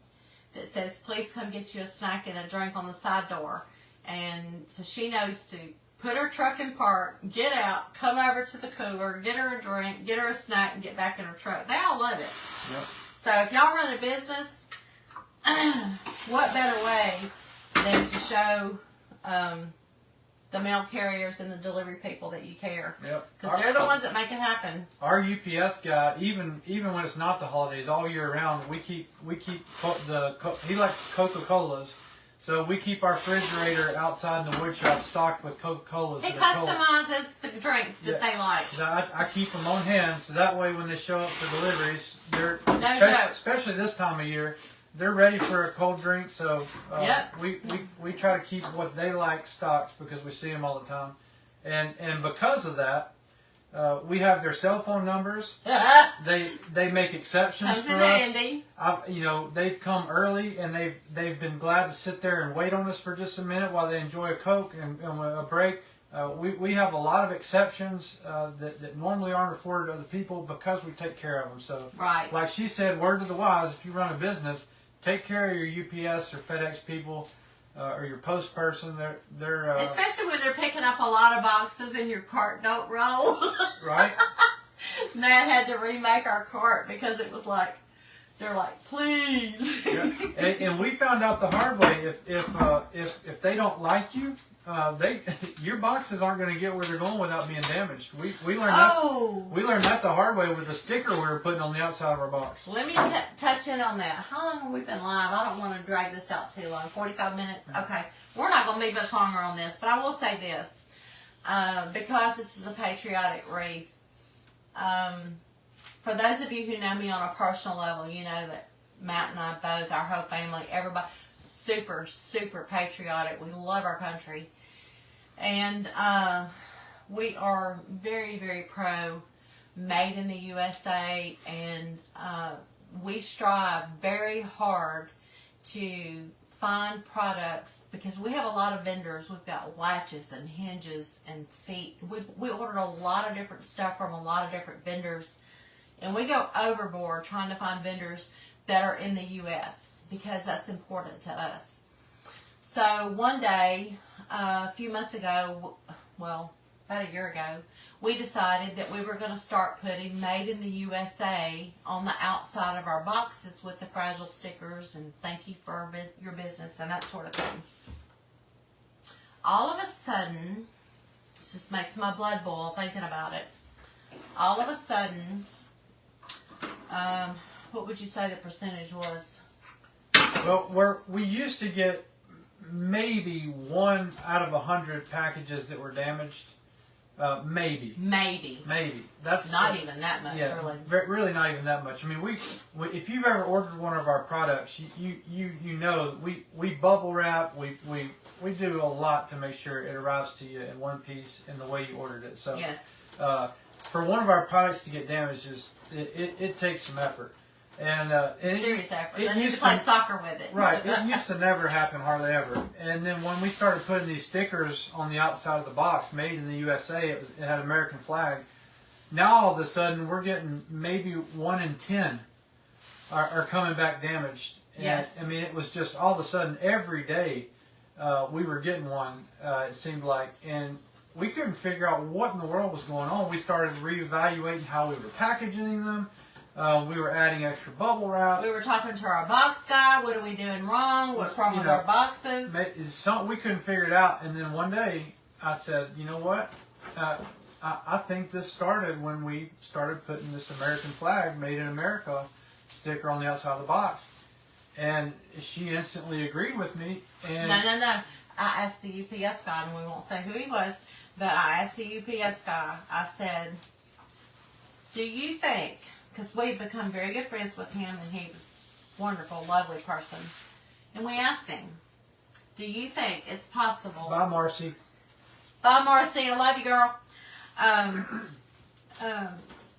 that says, please come get you a snack and a drink on the side door. And so she knows to put her truck in park, get out, come over to the cooler, get her a drink, get her a snack, and get back in her truck. They all love it. Yep. So if y'all run a business, what better way than to show the mail carriers and the delivery people that you care? Yep. Because they're the ones that make it happen. Our UPS guy, even when it's not the holidays, all year round, we keep he likes Coca-Colas, so we keep our refrigerator outside in the wood shop stocked with Coca-Colas. He customizes the drinks that they like. So I keep them on hand, so that way when they show up for deliveries, they're especially this time of year, they're ready for a cold drink. So we try to keep what they like stocked because we see them all the time, and because of that, we have their cell phone numbers. They make exceptions Comes for in us. handy. They've come early and they've been glad to sit there and wait on us for just a minute while they enjoy a Coke and a break. we have a lot of exceptions that normally aren't afforded to other people because we take care of them. So, right. Like she said, word to the wise, if you run a business, take care of your UPS or FedEx people or your post person. They're especially when they're picking up a lot of boxes and your cart don't roll. Right. Matt had to remake our cart because it was like, they're like, please. Yeah. And we found out the hard way, if they don't like you, your boxes aren't going to get where they're going without being damaged. We learned that the hard way with the sticker we were putting on the outside of our box. Let me touch in on that. How long have we been live? I don't want to drag this out too long. 45 minutes? Okay. We're not going to be much longer on this, but I will say this. Because this is a patriotic wreath, for those of you who know me on a personal level, you know that Matt and I both, our whole family, everybody, super, super patriotic. We love our country. And we are very, very pro made in the USA, and we strive very hard to find products because we have a lot of vendors. We've got latches and hinges and feet. We ordered a lot of different stuff from a lot of different vendors, and we go overboard trying to find vendors that are in the U.S. because that's important to us. So one day, a few months ago, well, about a year ago, we decided that we were going to start putting Made in the USA on the outside of our boxes with the fragile stickers and thank you for your business and that sort of thing. All of a sudden, it just makes my blood boil thinking about it. All of a sudden, what would you say the percentage was? Well, we used to get maybe 1 out of 100 packages that were damaged. Maybe. That's not even that much, yeah, really. Really not even that much. I mean, we if you've ever ordered one of our products, you know we bubble wrap. We do a lot to make sure it arrives to you in one piece in the way you ordered it. So yes. For one of our products to get damaged, it takes some effort. And serious effort. I need to play soccer with it. Right. It used to never happen, hardly ever. And then when we started putting these stickers on the outside of the box, made in the USA, it had an American flag. Now all of a sudden we're getting maybe 1 in 10 are coming back damaged. And, yes. I mean, it was just all of a sudden every day we were getting one. It seemed like, and we couldn't figure out what in the world was going on. We started reevaluating how we were packaging them. We were adding extra bubble wrap. We were talking to our box guy. What are we doing wrong? What's wrong with our boxes? We couldn't figure it out. And then one day I said, you know what? I think this started when we started putting this American flag, Made in America, sticker on the outside of the box. And she instantly agreed with me. And No. I asked the UPS guy, and we won't say who he was, but I asked the UPS guy, I said, do you think... Because we've become very good friends with him, and he was just a wonderful, lovely person. And we asked him, do you think it's possible... Bye, Marcy. Bye, Marcy. I love you, girl.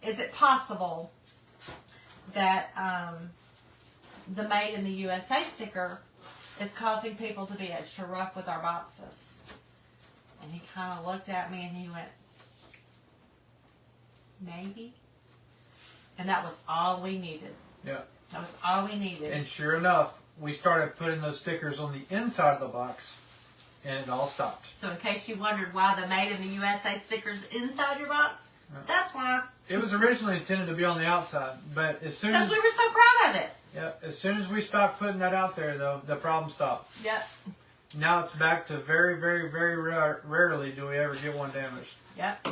Is it possible that the Made in the USA sticker is causing people to be extra rough with our boxes? And he kind of looked at me, and he went, maybe? And that was all we needed. Yeah. That was all we needed. And sure enough, we started putting those stickers on the inside of the box, and it all stopped. So in case you wondered why the Made in the USA sticker's inside your box, that's why. It was originally intended to be on the outside, but as soon as... Because we were so proud of it. Yeah, as soon as we stopped putting that out there, though, the problem stopped. Yep. Now it's back to very, very, very rarely do we ever get one damaged. Yep.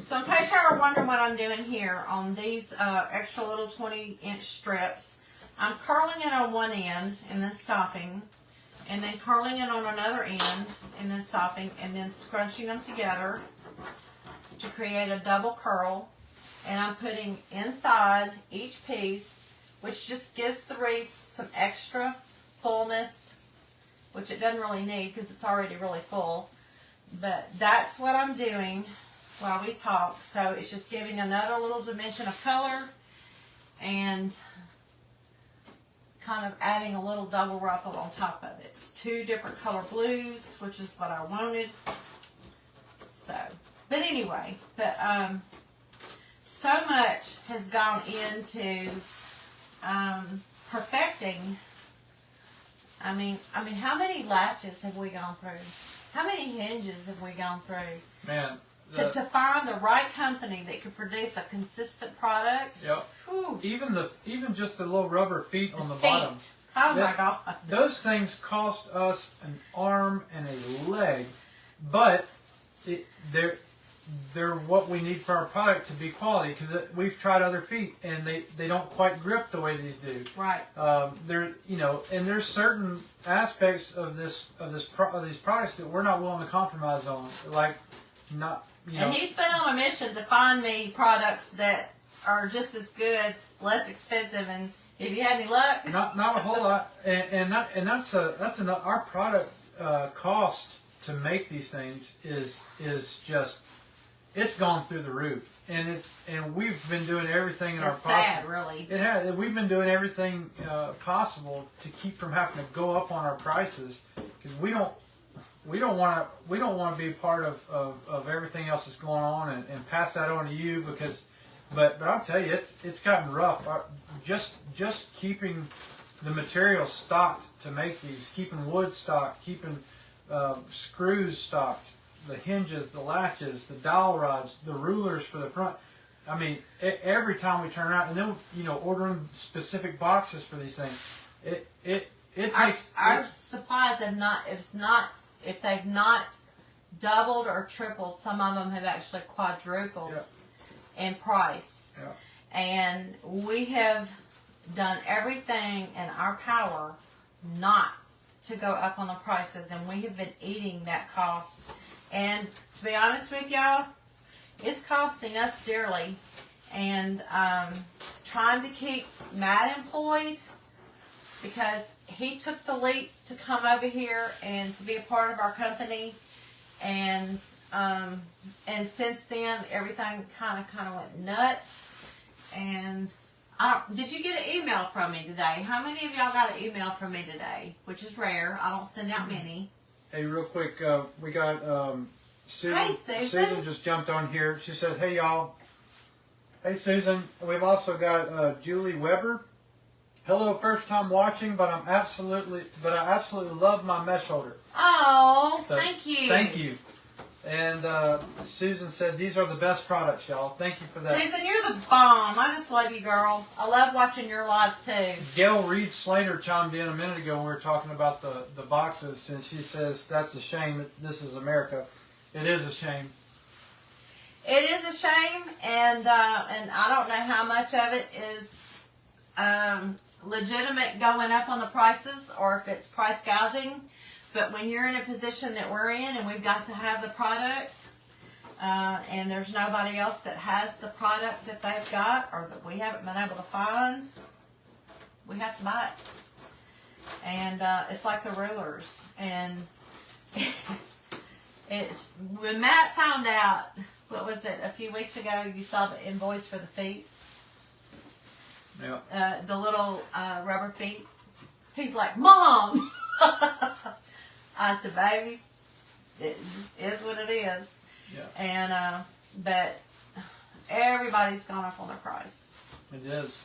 So in case y'all are wondering what I'm doing here on these extra little 20-inch strips, I'm curling it on one end and then stopping, and then curling it on another end and then stopping, and then scrunching them together to create a double curl. And I'm putting inside each piece, which just gives the wreath some extra fullness, which it doesn't really need because it's already really full. But that's what I'm doing while we talk. So it's just giving another little dimension of color and kind of adding a little double ruffle on top of it. It's 2 different color blues, which is what I wanted. also. But anyway, so much has gone into perfecting. I mean, how many latches have we gone through? How many hinges have we gone through? Man. To find the right company that could produce a consistent product. Yep. Whew. Even just the little rubber feet on the Feet. bottom. Oh my God. Those things cost us an arm and a leg, but they're what we need for our product to be quality, because we've tried other feet and they don't quite grip the way these do. Right. And there's certain aspects of these products that we're not willing to compromise on, like not. And he's been on a mission to find me products that are just as good, less expensive, and if you had any luck, not a whole lot, and that's our product cost to make these things is just, it's gone through the roof, and we've been doing everything in our possible. Sad, really. It has. We've been doing everything possible to keep from having to go up on our prices, because we don't want to be a part of everything else that's going on and pass that on to you, because. But I'll tell you, it's gotten rough. Just keeping the material stocked to make these, keeping wood stocked, keeping screws stocked, the hinges, the latches, the dowel rods, the rulers for the front. I mean, every time we turn around, and then ordering specific boxes for these things. It takes our supplies have not. If they've not doubled or tripled, some of them have actually quadrupled. Yep. In price. Yeah. And we have done everything in our power not to go up on the prices, and we have been eating that cost. And to be honest with y'all, it's costing us dearly. And trying to keep Matt employed, because he took the leap to come over here and to be a part of our company, and since then everything kind of went nuts. And did you get an email from me today? How many of y'all got an email from me today? Which is rare. I don't send out many. Hey, real quick, we got Susan. Hey, Susan. Susan just jumped on here. She said, "Hey, y'all." Hey, Susan. We've also got Julie Weber. Hello, first time watching, but I absolutely love my mesh holder. Oh, So, thank you. Thank you. And Susan said, "These are the best products, y'all." Thank you for that. Susan, you're the bomb. I just love you, girl. I love watching your lives too. Gail Reed Slater chimed in a minute ago when we were talking about the boxes, and she says, "That's a shame. This is America." It is a shame. It is a shame, and I don't know how much of it is legitimate going up on the prices, or if it's price gouging. But when you're in a position that we're in, and we've got to have the product, and there's nobody else that has the product that they've got, or that we haven't been able to find, we have to buy it. And it's like the rulers. And it's when Matt found out, what was it, a few weeks ago, you saw the invoice for the feet? Yeah. The little rubber feet. He's like, "Mom!" I said, "Baby, it just is what it is." Yeah. And but everybody's gone up on their price. It is.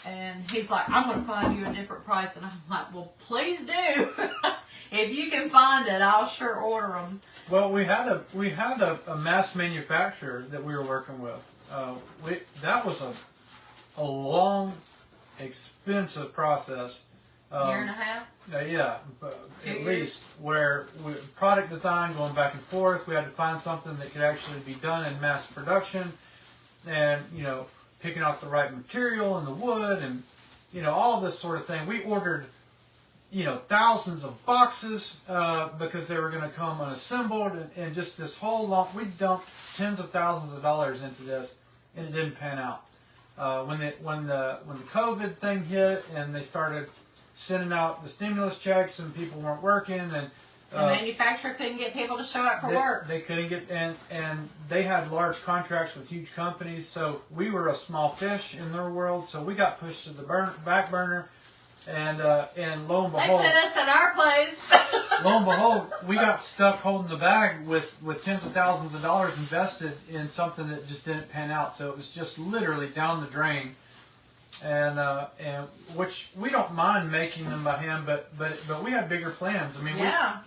And he's like, "I'm going to find you a different price." And I'm like, "Well, please do. If you can find it, I'll sure order them." Well, we had a mass manufacturer that we were working with. That was a long, expensive process. Year and a half? Yeah, 2 at years? least, where product design going back and forth. We had to find something that could actually be done in mass production, and picking out the right material and the wood, and all this sort of thing. We ordered thousands of boxes because they were going to come unassembled, and just this whole long. We dumped tens of thousands of dollars into this, and it didn't pan out. When the COVID thing hit, and they started sending out the stimulus checks, and people weren't working, and the manufacturer couldn't get people to show up for work. They couldn't get, and they had large contracts with huge companies, so we were a small fish in their world, so we got pushed to the back burner, and lo and behold, they put us in our place. lo and behold, we got stuck holding the bag with tens of thousands of dollars invested in something that just didn't pan out. So it was just literally down the drain. And which we don't mind making them by hand, but we had bigger plans. I mean,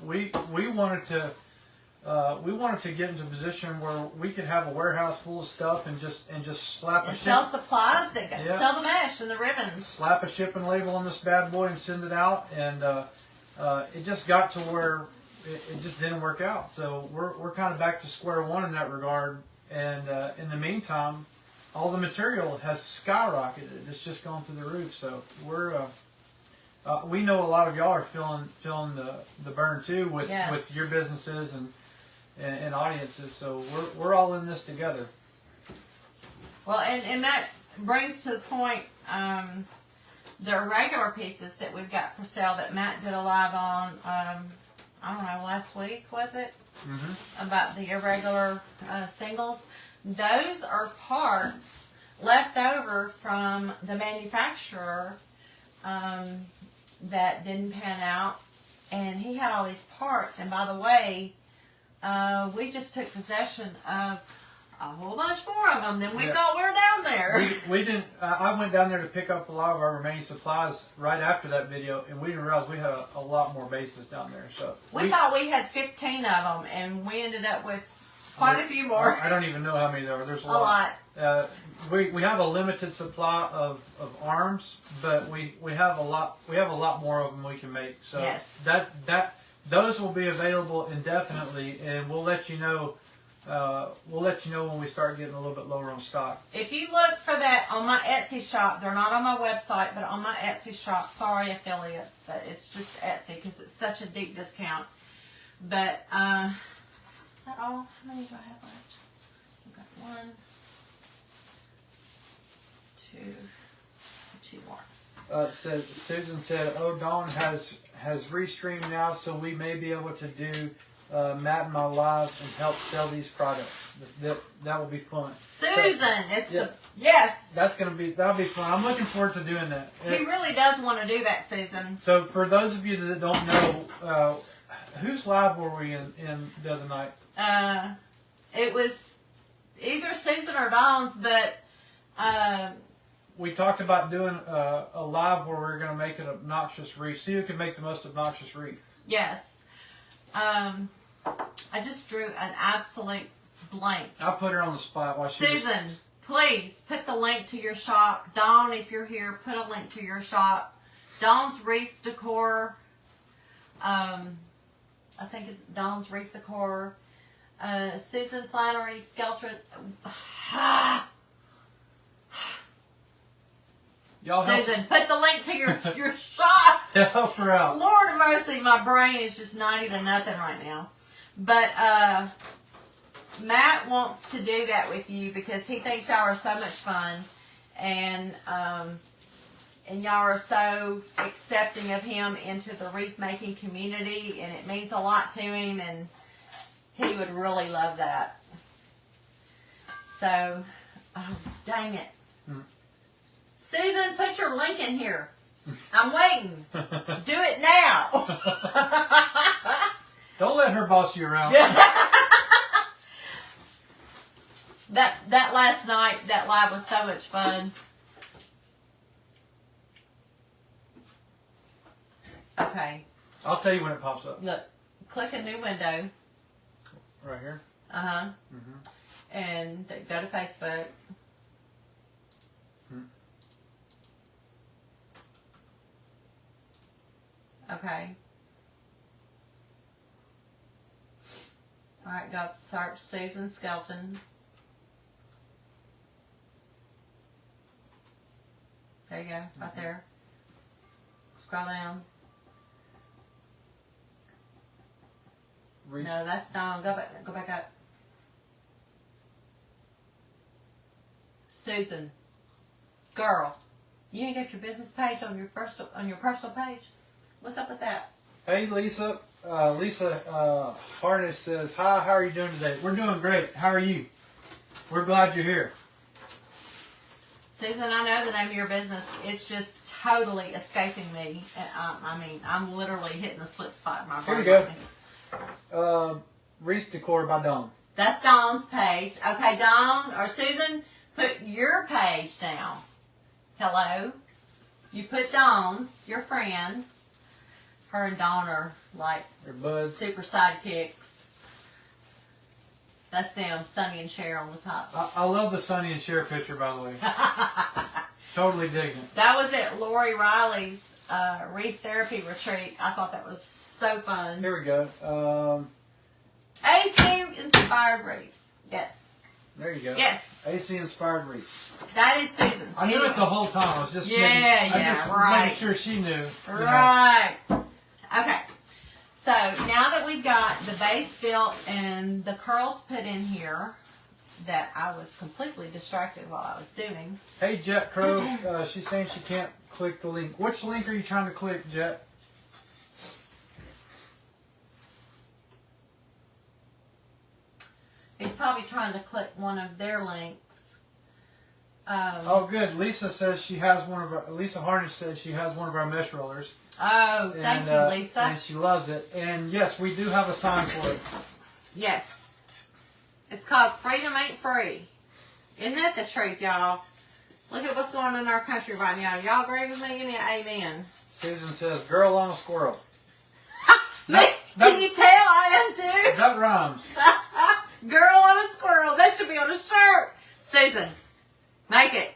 we wanted to get into a position where we could have a warehouse full of stuff and just slap a sell supplies, sell the mesh and the ribbons, slap a shipping label on this bad boy and send it out. And it just got to where it just didn't work out. So we're kind of back to square one in that regard. And in the meantime, all the material has skyrocketed. It's just gone through the roof. So we know a lot of y'all are feeling the burn too with your businesses and audiences. So we're all in this together. Well, and that brings to the point the irregular pieces that we've got for sale that Matt did a live on. I don't know, last week was it? Mm-hmm. About the irregular singles. Those are parts left over from the manufacturer that didn't pan out, and he had all these parts. And by the way, we just took possession of a whole bunch more of them than we thought we were down there. We didn't. I went down there to pick up a lot of our remaining supplies right after that video, and we didn't realize we had a lot more bases down there. So we thought we had 15 of them, and we ended up with quite a few more. I don't even know how many there are. There's a lot. We have a limited supply of arms, but we have a lot more of them we can make. So those will be available indefinitely, and we'll let you know. We'll let you know when we start getting a little bit lower on stock. If you look for that on my Etsy shop, they're not on my website, but on my Etsy shop. Sorry, affiliates, but it's just Etsy because it's such a deep discount. But is that all? How many do I have left? I've got 1, 2 more. Susan said, "Oh, Dawn has restreamed now, so we may be able to do Matt and my live and help sell these products. That will be fun." Susan, yes. That'll be fun. I'm looking forward to doing that. He really does want to do that, Susan. So for those of you that don't know, whose live were we in the other night? It was either Susan or Dawn's, but we talked about doing a live where we were going to make an obnoxious wreath. See who can make the most obnoxious wreath. Yes. I just drew an absolute blank. I'll put her on the spot while Susan, please put the link to your shop. Dawn, if you're here, put a link to your shop. Dawn's Wreath Decor. I think it's Dawn's Wreath Decor. Susan Flannery Skelton. Y'all Susan, put the link to your shop. Help her out. Lord of mercy, my brain is just 90 to nothing right now. But Matt wants to do that with you because he thinks y'all are so much fun, and y'all are so accepting of him into the wreath making community, and it means a lot to him, and he would really love that. So, oh, dang it. Susan, put your link in here. I'm waiting. Do it now. Don't let her boss you around. That last night, that live was so much fun. Okay. I'll tell you when it pops up. Look, click a new window. Right here? Uh-huh. Mm-hmm. And go to Facebook. Okay. Alright, go search Susan Skelton. There you go, right there. Scroll down. No, that's Dawn. Go back up. Susan. Girl. You ain't got your business page on your personal page? What's up with that? Hey, Lisa. Lisa Harnish says, "Hi, how are you doing today?" We're doing great. How are you? We're glad you're here. Susan, I know the name of your business. It's just totally escaping me. I mean, I'm literally hitting a slip spot in my brain. Here we go. Wreath Decor by Dawn. That's Dawn's page. Okay, Dawn or Susan, put your page down. Hello. You put Dawn's, your friend. Her and Dawn are like They're buds. super sidekicks. That's them, Sonny and Cher on the top. I love the Sonny and Cher picture, by the way. Totally digging it. That was at Lori Riley's Wreath Therapy Retreat. I thought that was so fun. Here we go. AC Inspired Wreaths. Yes. There you go. Yes. AC Inspired Wreath. That is Susan's. I knew it the whole time. I was just right. making sure she knew. Right. Okay. So now that we've got the base built and the curls put in here, that I was completely distracted while I was doing. Hey, Jet Crow. She's saying she can't click the link. Which link are you trying to click, Jet? He's probably trying to click one of their links. Oh, good. Lisa says she has one of our. Lisa Harnish said she has one of our mesh rollers. Oh, thank you, Lisa. And she loves it. And yes, we do have a sign for it. Yes. It's called Freedom Ain't Free. Isn't that the truth, y'all? Look at what's going on in our country right now. Y'all agree with me? Give me an amen. Susan says, "Girl on a squirrel." Can you tell I am too? That rhymes. Girl on a squirrel. That should be on a shirt. Susan, make it.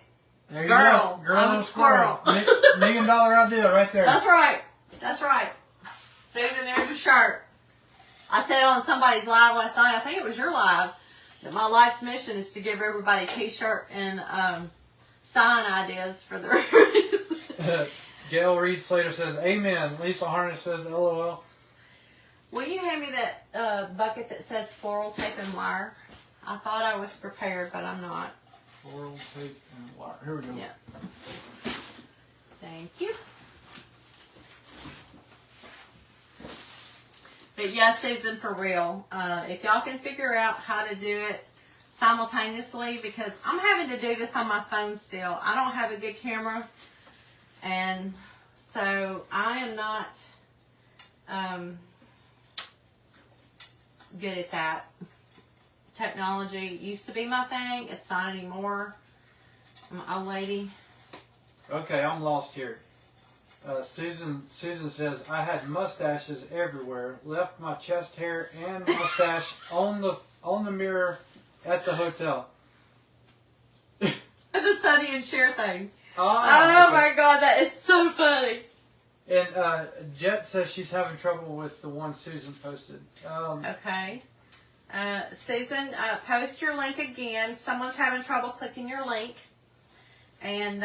There you Girl go. Girl on a squirrel. $1 million idea right there. That's right. That's right. Susan, there's your shirt. I said on somebody's live last night, I think it was your live, that my life's mission is to give everybody a t-shirt and sign ideas for the reviews. Gail Reed Slater says, "Amen." Lisa Harnish says, "LOL." Will you hand me that bucket that says floral tape and wire? I thought I was prepared, but I'm not. Floral tape and wire. Here we go. Yeah. Thank you. But yeah, Susan, for real, if y'all can figure out how to do it simultaneously, because I'm having to do this on my phone still. I don't have a good camera, and so I am not good at that. Technology used to be my thing. It's not anymore. I'm an old lady. Okay, I'm lost here. Susan says, "I had mustaches everywhere. Left my chest hair and mustache on the mirror at the hotel." The Sonny and Cher thing. Oh, okay. My God, that is so funny. And Jet says she's having trouble with the one Susan posted. Okay. Susan, post your link again. Someone's having trouble clicking your link. And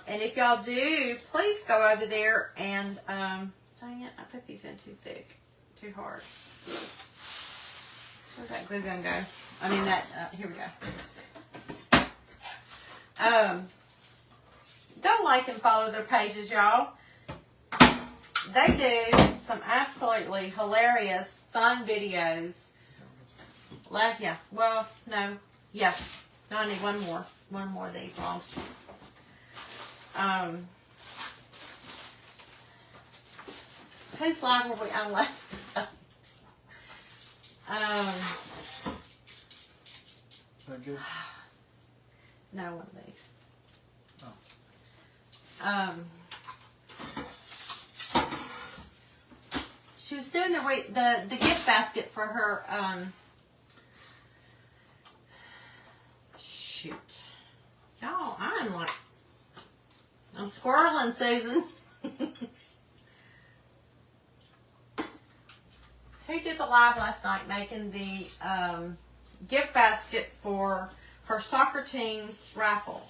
if y'all do, please go over there and, dang it, I put these in too thick, too hard. Where'd that glue gun go? I mean here we go. Go like and follow their pages, y'all. They do some absolutely hilarious, fun videos. I need one more of these long. Whose live were we on last night? That good? No, one of these. Oh. She was doing the gift basket for her, shoot. Y'all, I'm squirreling, Susan. Who did the live last night making the gift basket for her soccer team's raffle?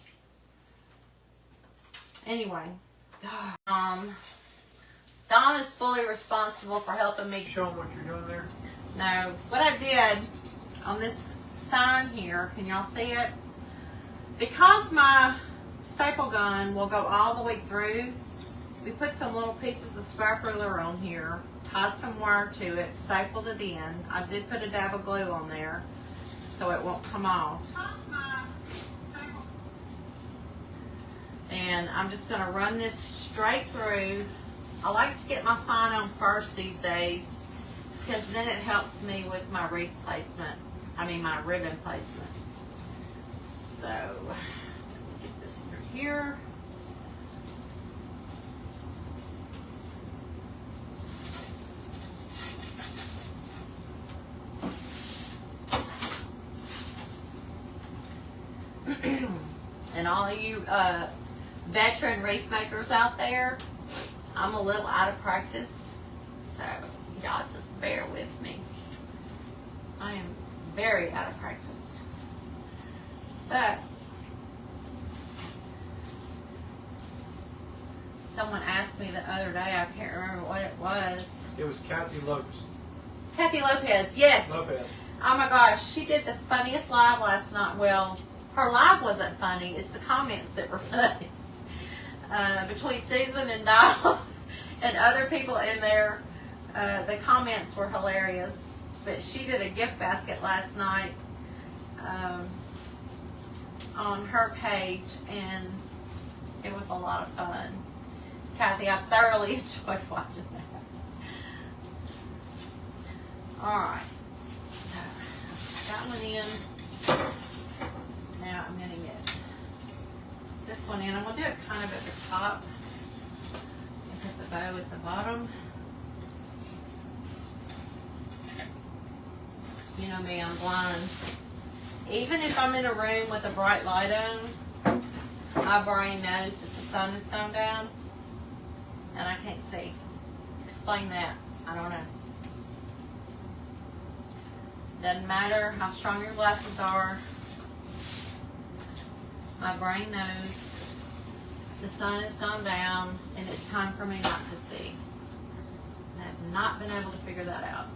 Anyway, Dawn is fully responsible for helping me. Show them what you're doing there. No, what I did on this sign here, can y'all see it? Because my staple gun will go all the way through, we put some little pieces of scrap ruler on here, tied some wire to it, stapled it in. I did put a dab of glue on there so it won't come off. And I'm just going to run this straight through. I like to get my sign on first these days because then it helps me with my wreath placement. I mean my ribbon placement. So, let me get this through here. And all of you veteran wreath makers out there, I'm a little out of practice, so y'all just bear with me. I am very out of practice. But someone asked me the other day, I can't remember what it was. It was Kathy Lopez. Kathy Lopez, yes. Lopez. Oh my gosh, she did the funniest live last night. Well, her live wasn't funny. It's the comments that were funny. Between Susan and Dial and other people in there, the comments were hilarious. But she did a gift basket last night on her page, and it was a lot of fun. Kathy, I thoroughly enjoyed watching that. Alright, so I got one in. Now I'm going to get this one in. I'm going to do it kind of at the top and put the bow at the bottom. You know me, I'm blind. Even if I'm in a room with a bright light on, my brain knows that the sun has gone down and I can't see. Explain that. I don't know. Doesn't matter how strong your glasses are. My brain knows the sun has gone down and it's time for me not to see. I have not been able to figure that out.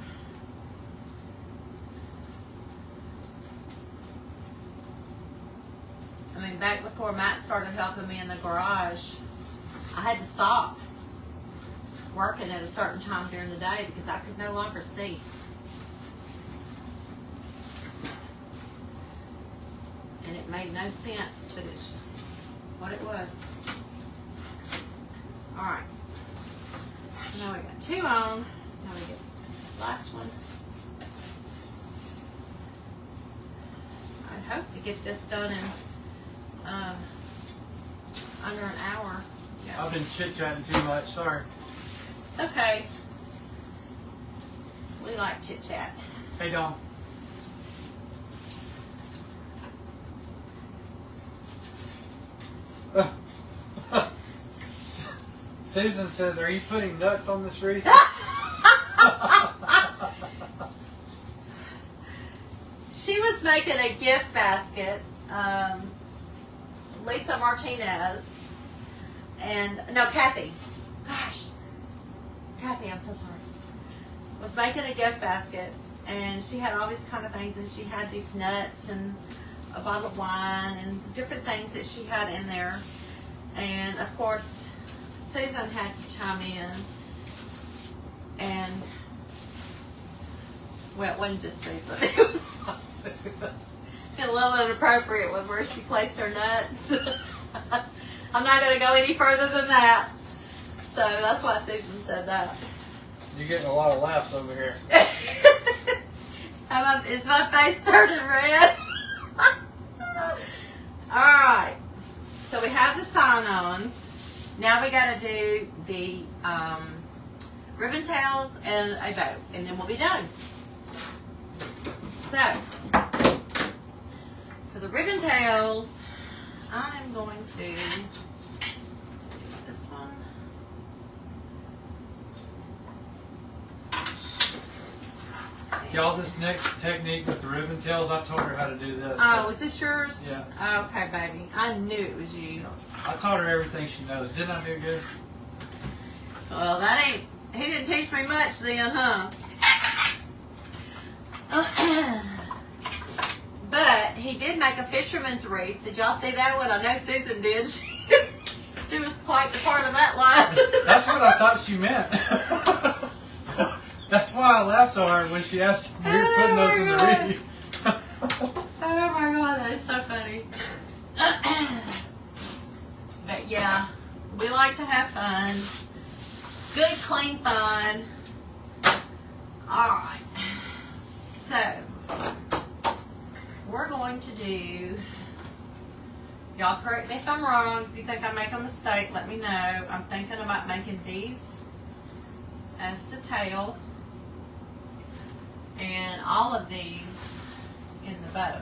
I mean, back before Matt started helping me in the garage, I had to stop working at a certain time during the day because I could no longer see. And it made no sense, but it's just what it was. Alright. Now we got two on. Now we get this last one. I hope to get this done in under an hour. Yeah. I've been chit-chatting too much, sorry. It's okay. We like chit-chat. Hey, Dawn. Susan says, are you putting nuts on this wreath? She was making a gift basket, Lisa Martinez, and, no, Kathy. Gosh. Kathy, I'm so sorry. Was making a gift basket, and she had all these kind of things, and she had these nuts and a bottle of wine and different things that she had in there. And, of course, Susan had to chime in, and, well, it wasn't just Susan. It was a little inappropriate with where she placed her nuts. I'm not going to go any further than that. So that's why Susan said that. You're getting a lot of laughs over here. Is my face turning red? Alright. So we have the sign on. Now we got to do the ribbon tails and a bow. And then we'll be done. So, for the ribbon tails, I'm going to do this one. Y'all, this next technique with the ribbon tails, I taught her how to do this. Oh, is this yours? Yeah. Okay, baby. I knew it was you. I taught her everything she knows. Didn't I do good? Well, that ain't, he didn't teach me much then, huh? But he did make a fisherman's wreath. Did y'all see that one? I know Susan did. She was quite the part of that line. That's what I thought she meant. That's why I laughed so hard when she asked if we were putting those in the wreath. Oh my god, that is so funny. But yeah, we like to have fun. Good, clean fun. Alright. So, we're going to do, y'all correct me if I'm wrong. If you think I make a mistake, let me know. I'm thinking about making these as the tail. And all of these in the bow.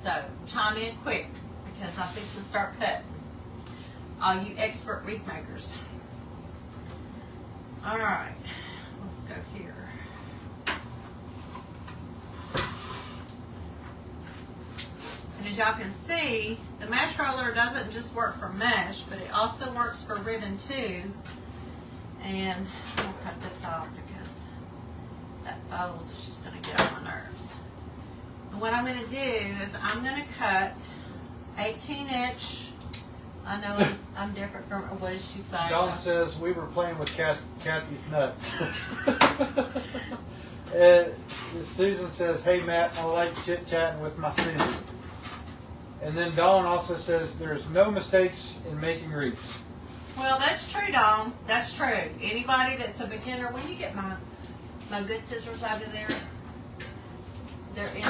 So, chime in quick because I'm fixing to start cutting. All you expert wreath makers. Alright, let's go here. And as y'all can see, the mesh roller doesn't just work for mesh, but it also works for ribbon too. And I'm going to cut this off because that fold is just going to get on my nerves. And what I'm going to do is I'm going to cut 18-inch. I know I'm different from, what did she say? Dawn says we were playing with Kathy's nuts. Susan says, hey Matt, I like chit-chatting with my Susan. And then Dawn also says there's no mistakes in making wreaths. Well, that's true, Dawn. That's true. Anybody that's a beginner, when you get my good scissors out of there, they're in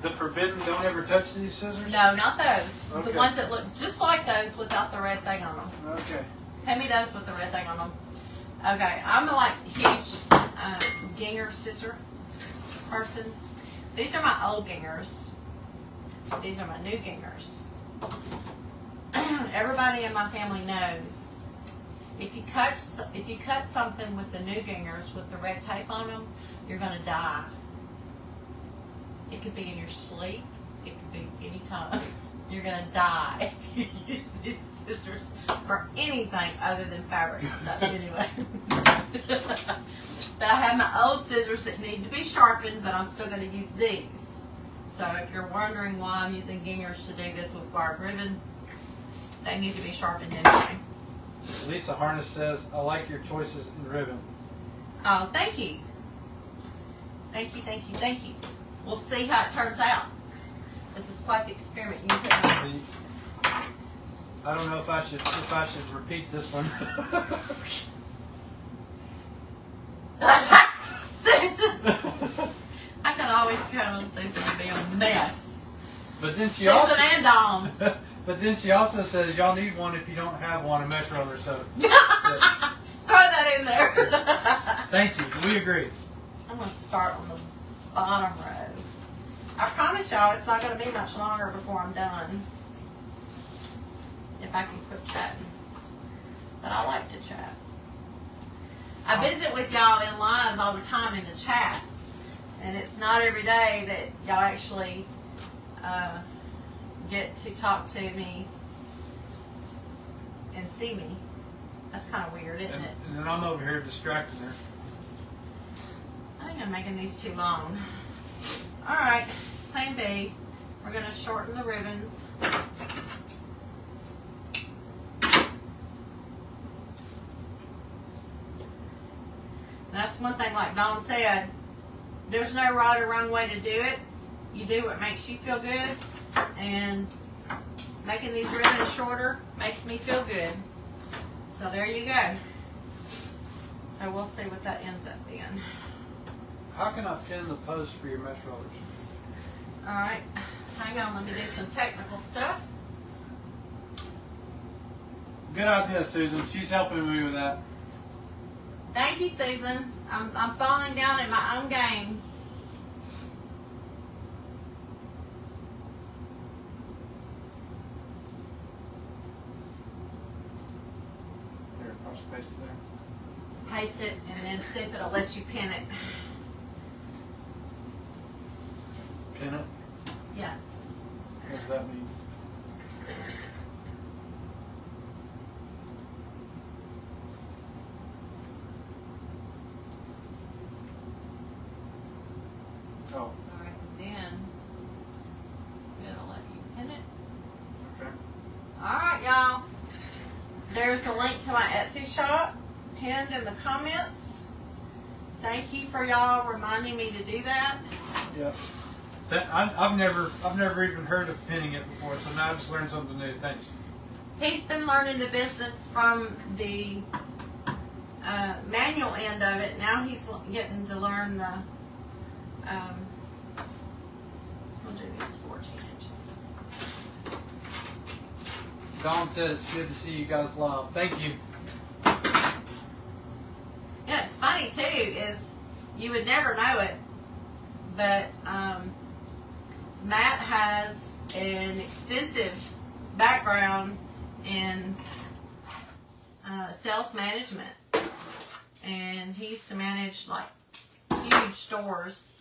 the forbidden, don't ever touch these scissors? No, not those. Okay. The ones that look just like those without the red thing on them. Okay. Hand me those with the red thing on them. Okay, I'm a huge Ginger scissor person. These are my old Gingers. These are my new Gingers. Everybody in my family knows if you cut something with the new Gingers with the red tape on them, you're gonna die. It could be in your sleep. It could be any time. You're gonna die if you use these scissors for anything other than fabric. So anyway, but I have my old scissors that need to be sharpened, but I'm still gonna use these. So if you're wondering why I'm using Gingers to do this with wired ribbon, they need to be sharpened anyway. Lisa Harness says, I like your choices in ribbon. Oh, thank you. Thank you, thank you, thank you. We'll see how it turns out. This is quite the experiment you put on. I don't know if I should repeat this one. Susan! I can always count on Susan to be a mess. But then she Susan also, and Dawn. But then she also says y'all need one if you don't have one, a mesh roller. So Throw that in there. thank you. We agree. I'm going to start on the bottom row. I promise y'all it's not going to be much longer before I'm done. If I can quit chatting. But I like to chat. I visit with y'all in lines all the time in the chats. And it's not every day that y'all actually get to talk to me and see me. That's kind of weird, isn't it? And then I'm over here distracting her. I think I'm making these too long. Alright, plan B. We're going to shorten the ribbons. That's one thing, like Dawn said, there's no right or wrong way to do it. You do what makes you feel good, and making these ribbons shorter makes me feel good. So there you go. So we'll see what that ends up being. How can I pin the post for your mesh rollers? Alright, hang on, let me do some technical stuff. Good idea, Susan. She's helping me with that. Thank you, Susan. I'm falling down in my own game. There, I'll just paste it there. Paste it and then see if it'll let you pin it. Pin it? Yeah. What does that mean? Oh, Alright, then it'll let you pin it. okay. Alright, y'all. There's a link to my Etsy shop pinned in the comments. Thank you for y'all reminding me to do that. Yeah. I've never even heard of pinning it before, so now I just learned something new. Thanks. He's been learning the business from the manual end of it. Now he's getting to learn the. We'll do these 14 inches. Dawn said it's good to see you guys live. Thank you. Yeah, it's funny too. Is you would never know it, but Matt has an extensive background in sales management, and he used to manage like huge stores,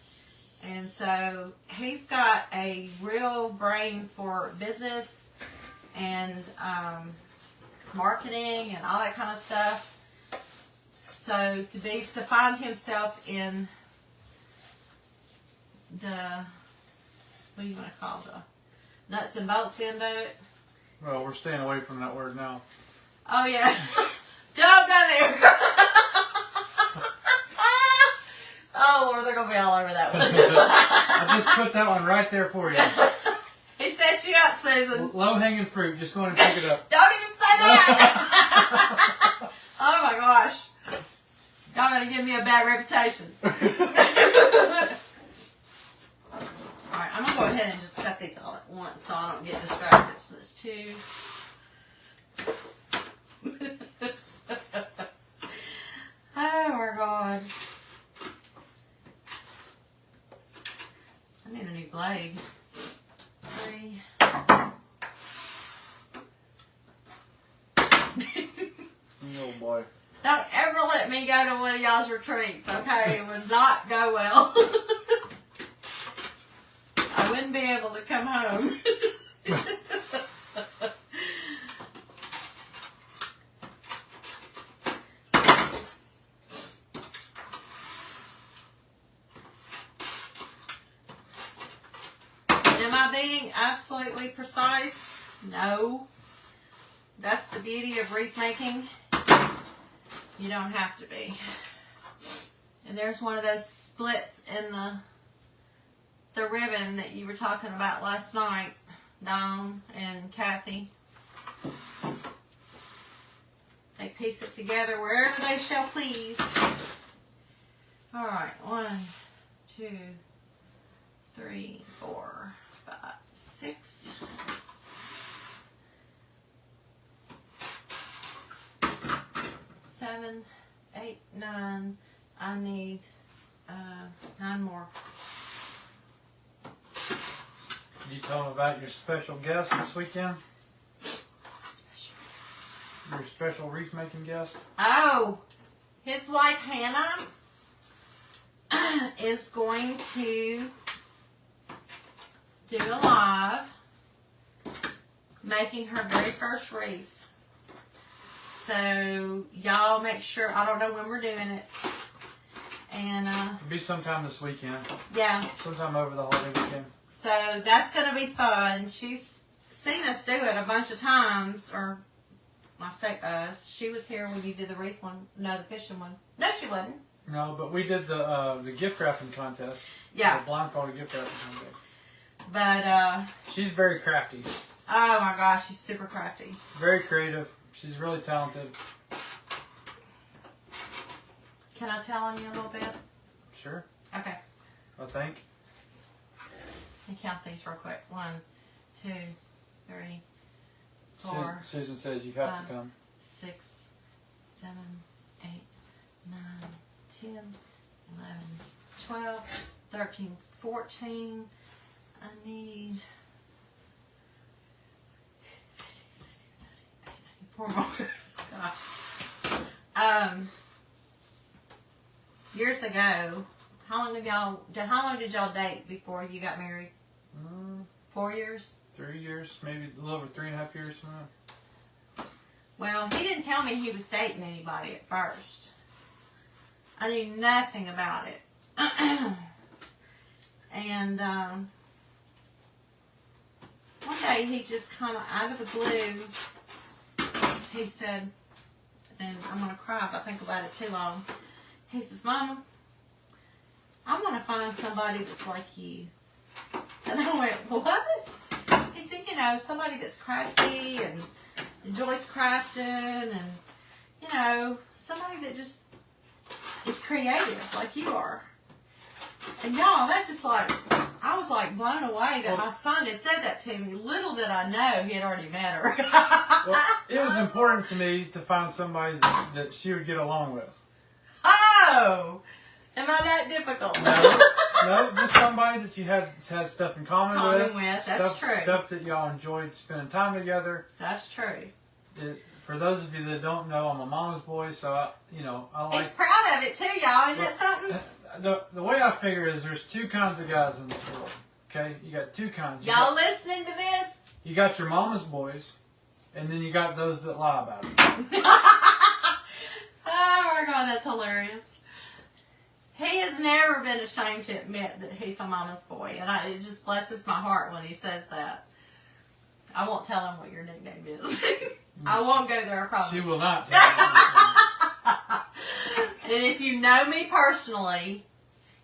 and so he's got a real brain for business and marketing and all that kind of stuff. So to find himself in the, what do you want to call the nuts and bolts end of it? Well, we're staying away from that word now. Oh yeah, don't go there. Oh Lord, they're gonna be all over that one. I just put that one right there for you. He set you up, Susan. Low hanging fruit. Just go ahead and pick it up. Don't even say that. Oh my gosh. Y'all gonna give me a bad reputation. Alright, I'm gonna go ahead and just cut these all at once so I don't get distracted. So that's 2. Oh my God. I need a new blade. 3. Oh boy. Don't ever let me go to one of y'all's retreats, okay? It would not go well. I wouldn't be able to come home. Am I being absolutely precise? No. That's the beauty of wreath making. You don't have to be. And there's one of those splits in the ribbon that you were talking about last night, Dawn and Kathy. They piece it together wherever they shall please. All right, 1, 2, 3, 4, 5, 6. 7, 8, 9. I need 9 more. Did you tell them about your special guest this weekend? Special guest. Your special wreath making guest? Oh, his wife Hannah is going to do a live making her very first wreath. So y'all make sure, I don't know when we're doing it. And It'll be sometime this weekend. yeah. Sometime over the holiday weekend. So that's going to be fun. She's seen us do it a bunch of times, or I say us. She was here when you did the wreath one. No, the fishing one. No, she wasn't. No, but we did the gift wrapping contest. Yeah. The blindfolded gift wrapping contest. But She's very crafty. oh my gosh, she's super crafty. Very creative. She's really talented. Can I tell on you a little bit? Sure. Okay. I think. Let me count these real quick. 1, 2, 3, 4. Susan says you have to come. 6, 7, 8, 9, 10, 11, 12, 13, 14. I need 4 more. Gosh. Years ago, how long did y'all date before you got married? 4 years? 3 years, maybe a little over 3.5 years. Well, he didn't tell me he was dating anybody at first. I knew nothing about it. And one day he just kind of out of the blue, he said, and I'm going to cry if I think about it too long. He says, Mama, I'm going to find somebody that's like you. And I went, what? He said, you know, somebody that's crafty and enjoys crafting and, you know, somebody that just is creative like you are. And y'all, that just like, I was like blown away that my son had said that to me. Little did I know he had already met her. Well, it was important to me to find somebody that she would get along with. Oh! Am I that difficult? No, just somebody that you had stuff in common with. That's true. Stuff that y'all enjoyed spending time together. That's true. For those of you that don't know, I'm a mama's boy, so I like. He's proud of it too, y'all. Isn't that something? The way I figure is there's two kinds of guys in this world. Okay, you got two kinds. Y'all listening to this? You got your mama's boys, and then you got those that lie about it. Oh my God, that's hilarious. He has never been ashamed to admit that he's a mama's boy, and it just blesses my heart when he says that. I won't tell him what your nickname is. I won't go there, I promise. She will not. And if you know me personally,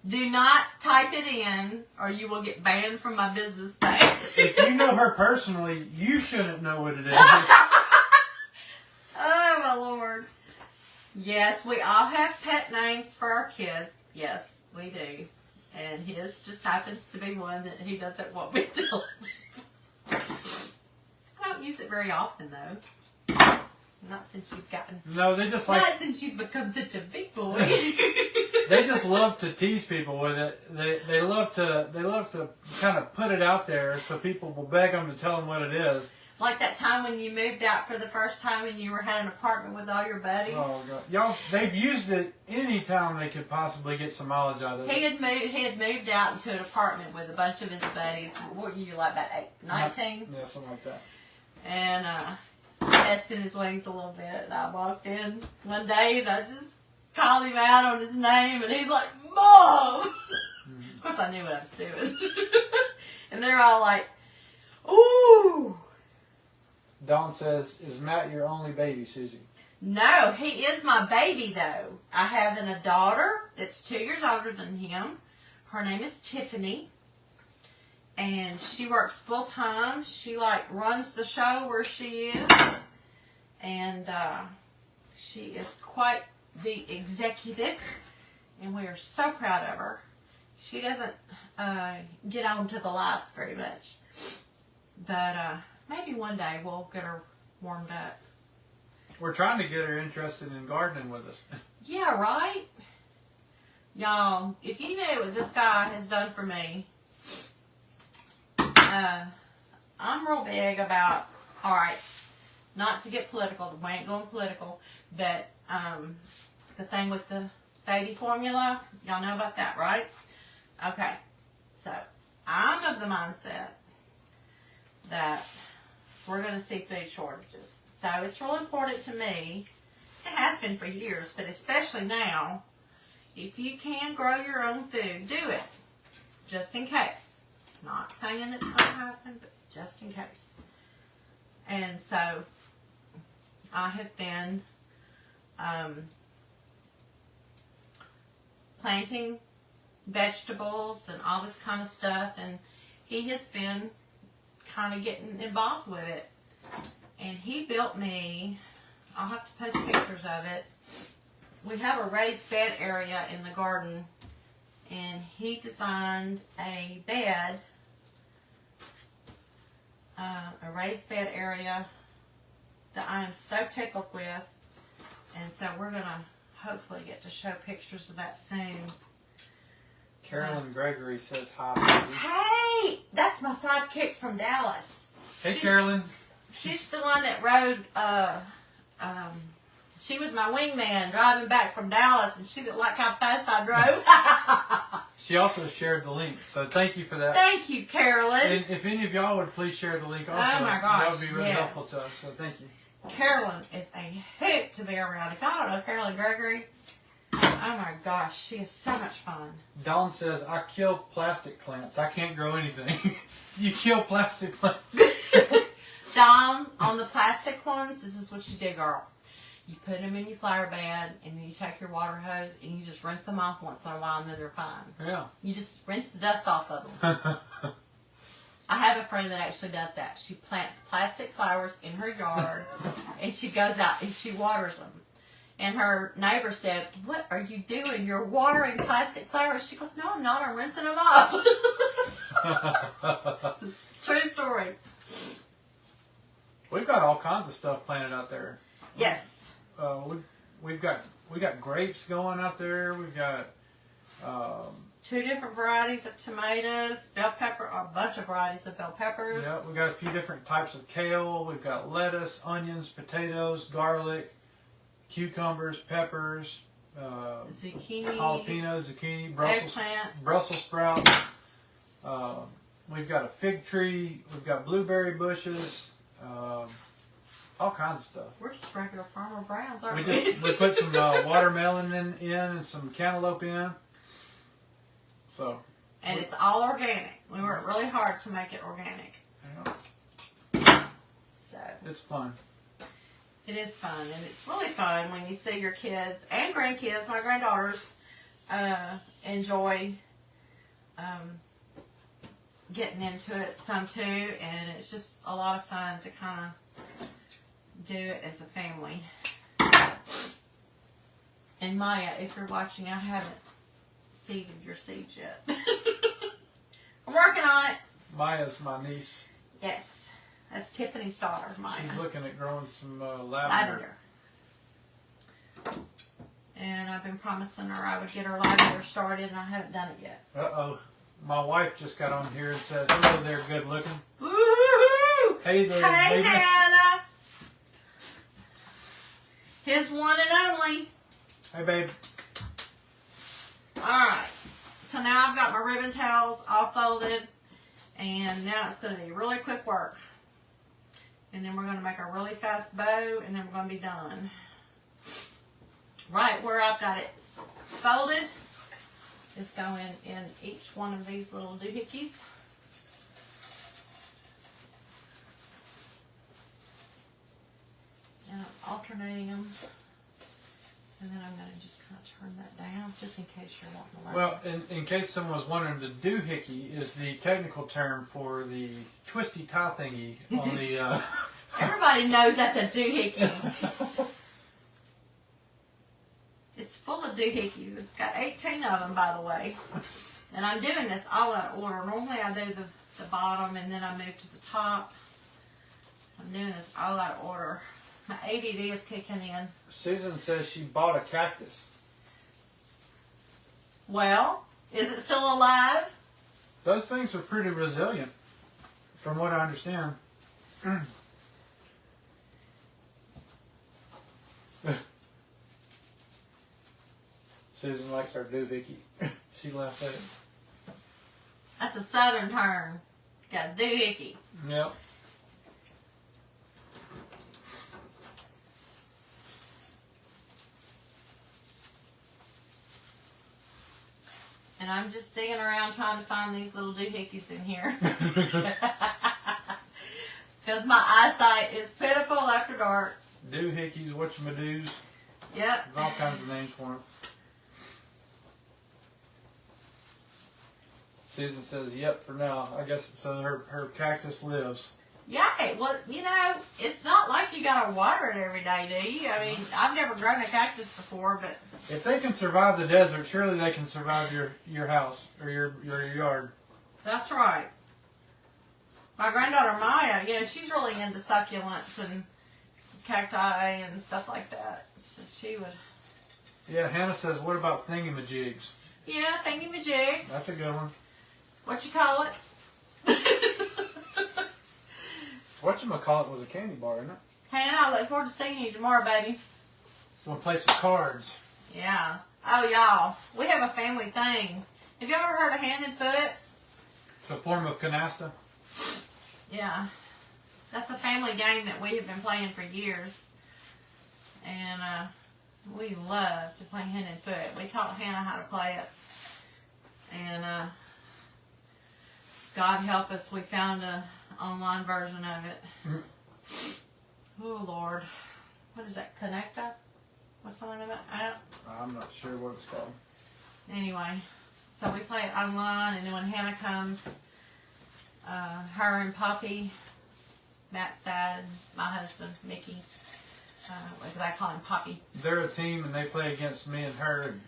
do not type it in, or you will get banned from my business page. If you know her personally, you shouldn't know what it is. Oh my Lord. Yes, we all have pet names for our kids. Yes, we do. And his just happens to be one that he doesn't want me to I don't use it very often, though. Not since you've gotten... No, they just like... Not since you've become such a big boy. They just love to tease people with it. They love to kind of put it out there so people will beg them to tell them what it is. Like that time when you moved out for the first time and you had an apartment with all your buddies. Oh God, y'all! They've used it any time they could possibly get some mileage out of it. He had moved out into an apartment with a bunch of his buddies. What were you, like about 19? Yeah, something like that. And testing his wings a little bit. And I walked in one day and I just called him out on his name, and he's like, "Mom!" Of course, I knew what I was doing. And they're all like, "Ooh." Dawn says, "Is Matt your only baby, Susie?" No, he is my baby, though. I have a daughter that's 2 years older than him. Her name is Tiffany. And she works full time. She, runs the show where she is. And she is quite the executive. And we are so proud of her. She doesn't get on to the lives very much. But, maybe one day we'll get her warmed up. We're trying to get her interested in gardening with us. Yeah, right? Y'all, if you knew what this guy has done for me, I'm real big about, alright, not to get political, we ain't going political, but the thing with the baby formula, y'all know about that, right? Okay, so I'm of the mindset that we're going to see food shortages. So it's real important to me, it has been for years, but especially now, if you can grow your own food, do it. Just in case. Not saying it's going to happen, but just in case. And so, I have been planting vegetables and all this kind of stuff, and he has been kind of getting involved with it. And he built me, I'll have to post pictures of it. We have a raised bed area in the garden, and he designed a bed, a raised bed area that I am so tickled with. And so we're going to hopefully get to show pictures of that soon. Carolyn Gregory says hi. Hey, that's my sidekick from Dallas. Hey, Carolyn. She's the one that rode, she was my wingman driving back from Dallas, and she didn't like how fast I drove. She also shared the link, so thank you for that. Thank you, Carolyn. And if any of y'all would please share the link also, oh my gosh, that would be really helpful to us, so thank you. Carolyn is a hoot to be around. If I don't know Carolyn Gregory, oh my gosh, she is so much fun. Dawn says, I kill plastic plants. I can't grow anything. You kill plastic plants. Dawn, on the plastic ones, this is what you do, girl. You put them in your flower bed, and then you take your water hose, and you just rinse them off once in a while, and then they're fine. Yeah. You just rinse the dust off of them. I have a friend that actually does that. She plants plastic flowers in her yard, and she goes out and she waters them. And her neighbor said, "What are you doing? You're watering plastic flowers." She goes, "No, I'm not. I'm rinsing them off." True story. We've got all kinds of stuff planted out there. Yes. We got grapes going out there. We've got 2 different varieties of tomatoes, bell pepper, or a bunch of varieties of bell peppers. yeah, we got a few different types of kale. We've got lettuce, onions, potatoes, garlic, cucumbers, peppers, Zucchini, jalapenos, zucchini, eggplant, Brussels sprouts. We've got a fig tree. We've got blueberry bushes. All kinds of stuff. We're just regular Farmer Browns, aren't we? We put some watermelon in and some cantaloupe in. So. And it's all organic. We worked really hard to make it organic. Yeah. So. It's fun. It is fun, and it's really fun when you see your kids and grandkids, my granddaughters, enjoy getting into it some too, and it's just a lot of fun to kind of do it as a family. And Maya, if you're watching, I haven't seeded your seeds yet. I'm working on it. Maya's my niece. Yes, that's Tiffany's daughter, Maya. She's looking at growing some lavender. And I've been promising her I would get her lavender started, and I haven't done it yet. Uh-oh. My wife just got on here and said, "Hello there, good looking." Woo-hoo-hoo! Hey there, Hey, baby. Hannah. His one and only. Hey, babe. Alright. So now I've got my ribbon towels all folded. And now it's going to be really quick work. And then we're going to make a really fast bow. And then we're going to be done. Right where I've got it folded is going in each one of these little doohickeys. And I'm alternating them. And then I'm going to just kind of turn that down, just in case you're wanting to learn. Well, in case someone was wondering, the doohickey is the technical term for the twisty tie thingy on the... Everybody knows that's a doohickey. It's full of doohickeys. It's got 18 of them, by the way. And I'm doing this all out of order. Normally I do the bottom and then I move to the top. I'm doing this all out of order. My ADD is kicking in. Susan says she bought a cactus. Well, is it still alive? Those things are pretty resilient, from what I understand. Susan likes our doohickey. She laughed at it. That's a southern term. Got a doohickey. Yep. And I'm just digging around trying to find these little doohickeys in here. Because my eyesight is pitiful after dark. Doohickeys, whatchamadoos. Yep. There's all kinds of names for them. Susan says, "Yep, for now." I guess so. Her cactus lives. Yeah, well, you know, it's not like you gotta water it every day, do you? I mean, I've never grown a cactus before, but If they can survive the desert, surely they can survive your house or your yard. that's right. My granddaughter Maya, you know, she's really into succulents and cacti and stuff like that. So she would. Yeah, Hannah says, "What about thingamajigs?" Yeah, thingamajigs. That's a good one. What you call it? Whatchamacallit was a candy bar, isn't it? Hannah, I look forward to seeing you tomorrow, baby. Want to play some cards? Yeah. Oh, y'all, we have a family thing. Have you ever heard of hand and foot? It's a form of canasta. Yeah. That's a family game that we have been playing for years. And we love to play hand and foot. We taught Hannah how to play it. And God help us, we found an online version of it. Oh, Lord. What is that, Connecta? What's the one about? I'm not sure what it's called. Anyway, so we play it online, and then when Hannah comes her and Poppy, Matt's dad, my husband, Mickey. What do I call him? Poppy. They're a team, and they play against me and her. And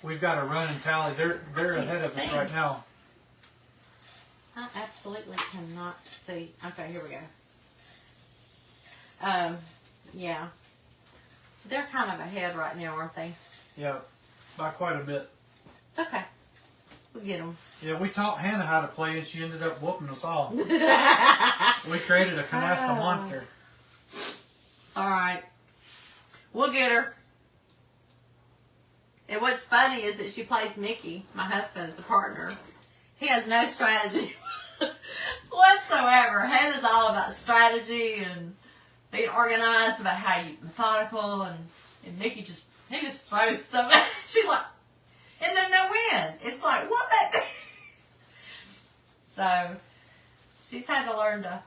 we've got a running tally. They're ahead of us right now. I absolutely cannot see. Okay, here we go. Yeah. They're kind of ahead right now, aren't they? Yeah, by quite a bit. It's okay. We'll get them. Yeah, we taught Hannah how to play, and she ended up whooping us all. We created a canasta monster. All right. We'll get her. And what's funny is that she plays Mickey, my husband, as a partner. He has no strategy whatsoever. Hannah's all about strategy and being organized, about how you methodical, and Mickey just throws stuff at. She's like, and then they win. It's like, what? So she's had to learn to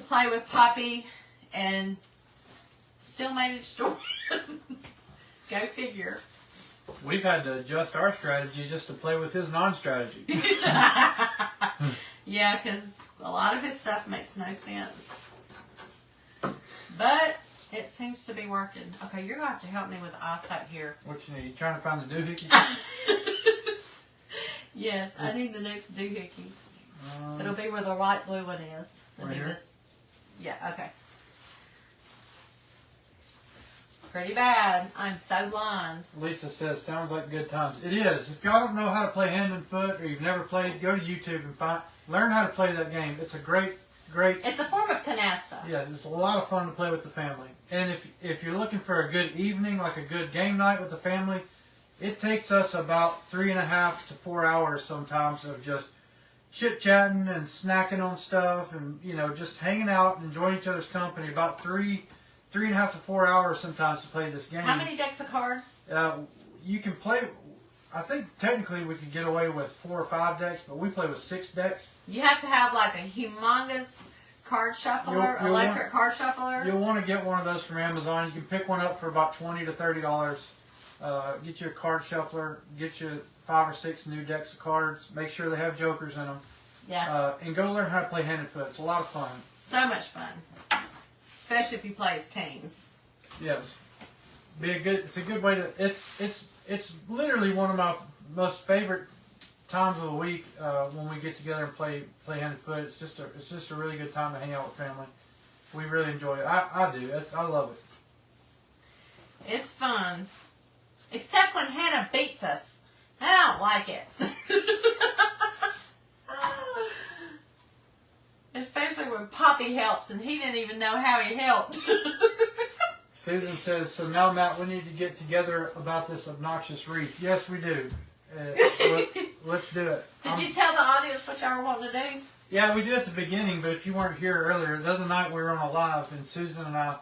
play with Poppy and still manage to win. Go figure. We've had to adjust our strategy just to play with his non-strategy. Yeah, because a lot of his stuff makes no sense. But it seems to be working. Okay, you're going to have to help me with the eyesight here. What you need? You trying to find the doohickey? Yes, I need the next doohickey. It'll be where the light blue one is. Right here? Yeah, okay. Pretty bad. I'm so blind. Lisa says, sounds like good times. It is. If y'all don't know how to play hand and foot, or you've never played, go to YouTube and learn how to play that game. It's a great. It's a form of canasta. Yeah, it's a lot of fun to play with the family. And if you're looking for a good evening, like a good game night with the family, it takes us about 3.5 to 4 hours sometimes of just chit-chatting and snacking on stuff and, just hanging out and enjoying each other's company. About 3.5 to 4 hours sometimes to play this game. How many decks of cards? You can play, I think technically we could get away with 4 or 5 decks, but we play with 6 decks. You have to have like a humongous card shuffler, electric card shuffler. You'll want to get one of those from Amazon. You can pick one up for about $20 to $30. Get you a card shuffler, get you 5 or 6 new decks of cards, make sure they have jokers in them. Yeah. And go learn how to play hand and foot. It's a lot of fun. So much fun. Especially if you play as teams. Yes. It's a good way to, it's literally one of my most favorite times of the week when we get together and play hand and foot. It's just a really good time to hang out with family. We really enjoy it. I do. I love it. It's fun. Except when Hannah beats us. I don't like it. Especially when Poppy helps and he didn't even know how he helped. Susan says, so now, Matt, we need to get together about this obnoxious wreath. Yes, we do. Let's do it. Did you tell the audience what y'all were wanting to do? Yeah, we did at the beginning, but if you weren't here earlier, the other night we were on a live, and Susan and I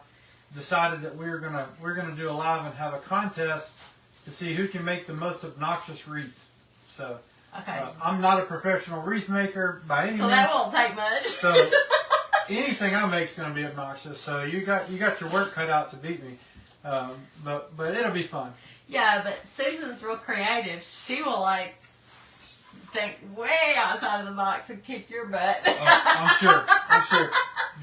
decided that we're gonna do a live and have a contest to see who can make the most obnoxious wreath. So, okay. I'm not a professional wreath maker by any means. So that won't take much. So anything I make is going to be obnoxious. So you got your work cut out to beat me, but it'll be fun. Yeah, but Susan's real creative. She will think way outside of the box and kick your butt. I'm sure.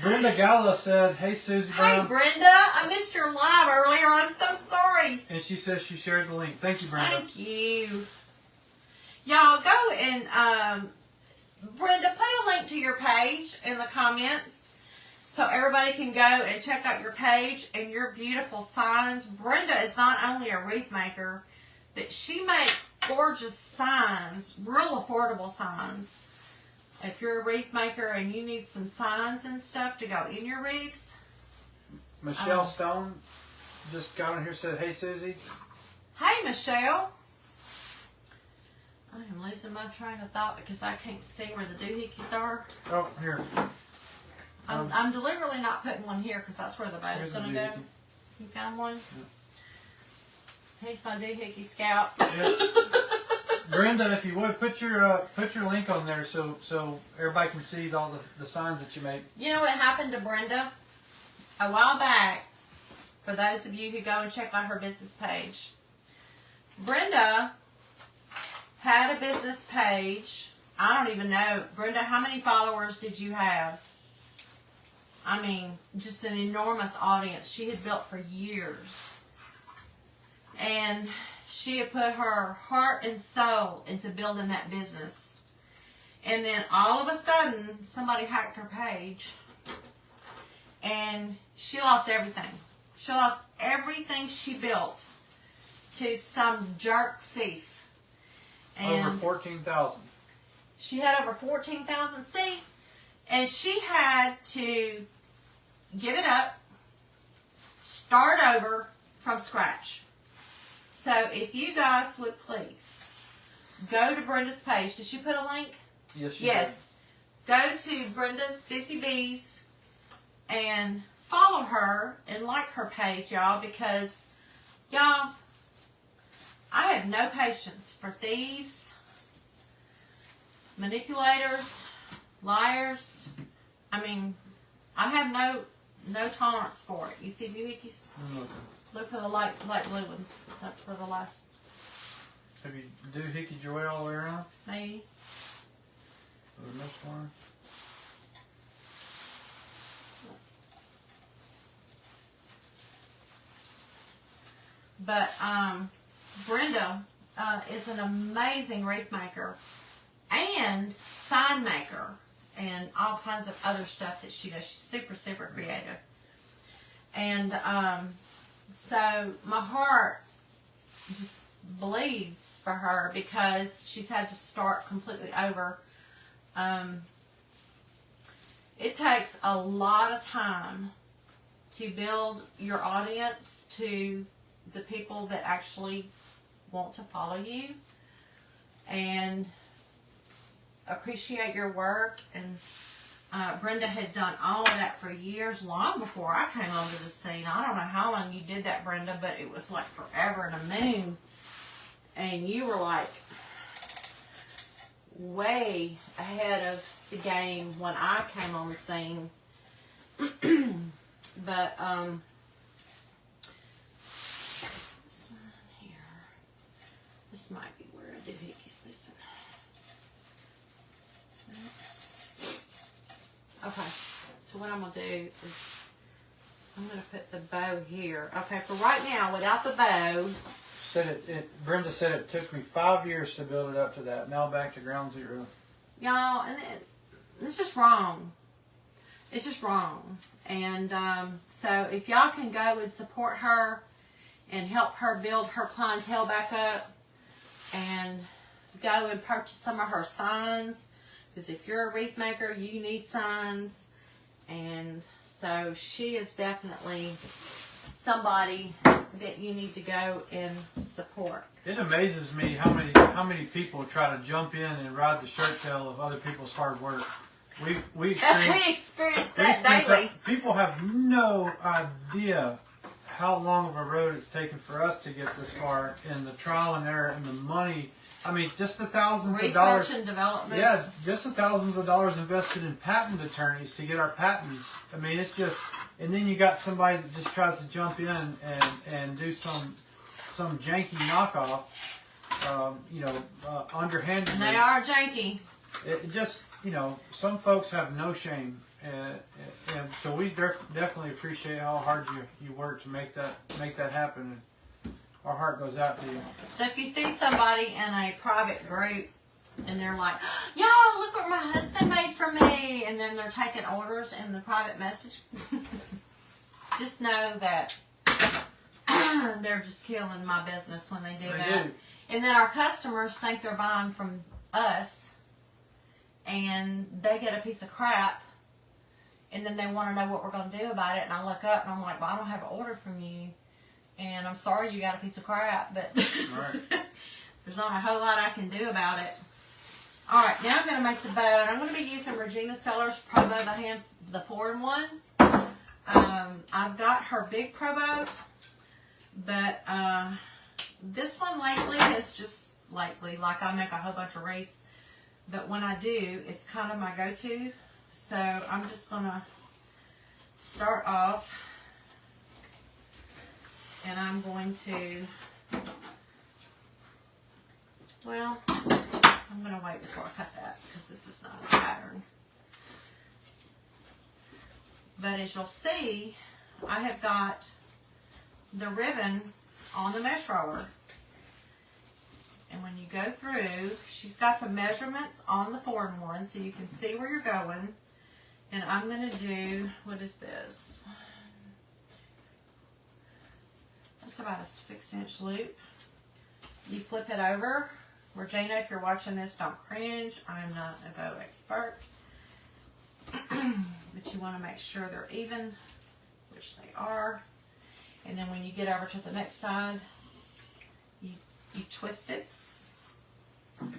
Brenda Gala said, "Hey Susie Brown." Hey Brenda, I missed your live earlier. I'm so sorry. And she says she shared the link. Thank you, Brenda. Thank you. Y'all go and Brenda, put a link to your page in the comments so everybody can go and check out your page and your beautiful signs. Brenda is not only a wreath maker, but she makes gorgeous signs, real affordable signs. If you're a wreath maker and you need some signs and stuff to go in your wreaths. Michelle Stone just got on here and said, "Hey Susie." Hey Michelle. I am losing my train of thought because I can't see where the doohickeys are. Oh, here. I'm deliberately not putting one here because that's where the boat's going to go. You found one? Yeah. He's my doohickey scout. Yeah. Brenda, if you would, put your link on there so everybody can see all the signs that you make. You know what happened to Brenda? A while back, for those of you who go and check out her business page, Brenda had a business page. I don't even know. Brenda, how many followers did you have? I mean, just an enormous audience she had built for years. And she had put her heart and soul into building that business. And then all of a sudden, somebody hacked her page. And she lost everything. She lost everything she built to some jerk thief. And over 14,000. She had over 14,000. See? And she had to give it up, start over from scratch. So if you guys would please go to Brenda's page. Did she put a link? Yes, she Yes. Go to Brenda's Busy Bees and follow her and like her page, y'all, because, y'all, I have no patience for thieves, manipulators, liars. I mean, I have no tolerance for it. You see doohickeys? Look for the light blue ones. That's for the last. Have you doohickied your way all the way around? Maybe. For the next one? But Brenda is an amazing wreath maker and sign maker and all kinds of other stuff that she does. She's super, super creative. And so my heart just bleeds for her because she's had to start completely over. It takes a lot of time to build your audience to the people that actually want to follow you and appreciate your work. And Brenda had done all of that for years, long before I came onto the scene. I don't know how long you did that, Brenda, but it was like forever and a moon. And you were like way ahead of the game when I came on the scene. But this one here, this might be where a doohickey's missing. Okay, so what I'm going to do is I'm going to put the bow here. Okay, for right now, without the bow. Brenda said it took me 5 years to build it up to that. Now back to ground zero. Y'all, and it's just wrong. It's just wrong. And so if y'all can go and support her and help her build her clientele back up and go and purchase some of her signs, because if you're a wreath maker, you need signs. And so she is definitely somebody that you need to go and support. It amazes me how many people try to jump in and ride the shirt tail of other people's hard work. We experience that daily. People have no idea how long of a road it's taken for us to get this far, and the trial and error and the money. I mean, just the thousands of dollars. Research and development. Yeah, just the thousands of dollars invested in patent attorneys to get our patents. I mean, it's just, and then you got somebody that just tries to jump in and do some janky knockoff, underhandedly. And they are janky. It just, some folks have no shame, and so we definitely appreciate how hard you work to make that happen. Our heart goes out to you. So if you see somebody in a private group and they're like, y'all, look what my husband made for me, and then they're taking orders in the private message, just know that they're just killing my business when they do that. And then our customers think they're buying from us, and they get a piece of crap, and then they want to know what we're going to do about it. And I look up and I'm like, well, I don't have an order from you, and I'm sorry you got a piece of crap, but there's not a whole lot I can do about it. All right, now I'm going to make the bow, and I'm going to be using Regina Seller's Pro Bow, the 4-in-1. I've got her big Pro Bow, but this one lately is just like I make a whole bunch of wreaths, but when I do, it's kind of my go-to. So I'm just going to start off, and I'm going to, well, I'm going to wait before I cut that because this is not a pattern. But as you'll see, I have got the ribbon on the mesh roller. And when you go through, she's got the measurements on the 4-in-1 so you can see where you're going. And I'm going to do, what is this? That's about a 6-inch loop. You flip it over. Regina, if you're watching this, don't cringe. I'm not a bow expert. But you want to make sure they're even, which they are. And then when you get over to the next side, you twist it. And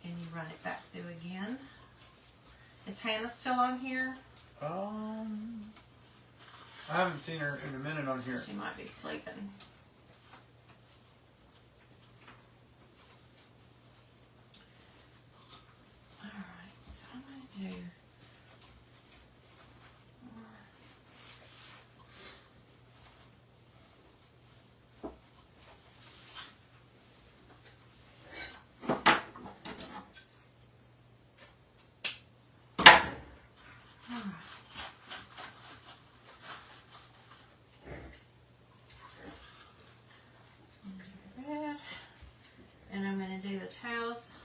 you run it back through again. Is Hannah still on here? I haven't seen her in a minute on here. She might be sleeping. Alright, so I'm going to do... And I'm going to do the tails.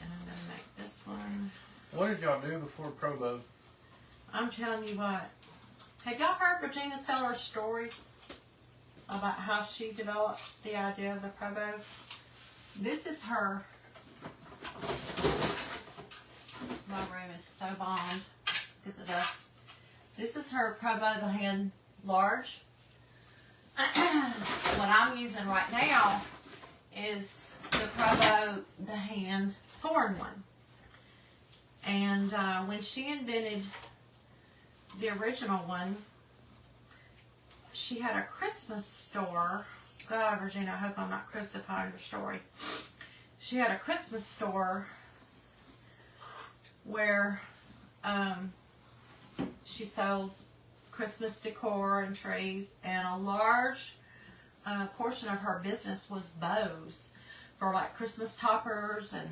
And I'm going to make this one. What did y'all do before Pro Bow? I'm telling you what. Have y'all heard Regina tell her story about how she developed the idea of the Pro Bow? This is her. My room is so bombed. Get the dust. This is her Pro Bow the hand large. What I'm using right now is the Pro Bow the hand 4-in-1. And when she invented the original one, she had a Christmas store. God, Regina, I hope I'm not crucifying your story. She had a Christmas store where she sold Christmas decor and trees, and a large portion of her business was bows for like Christmas toppers and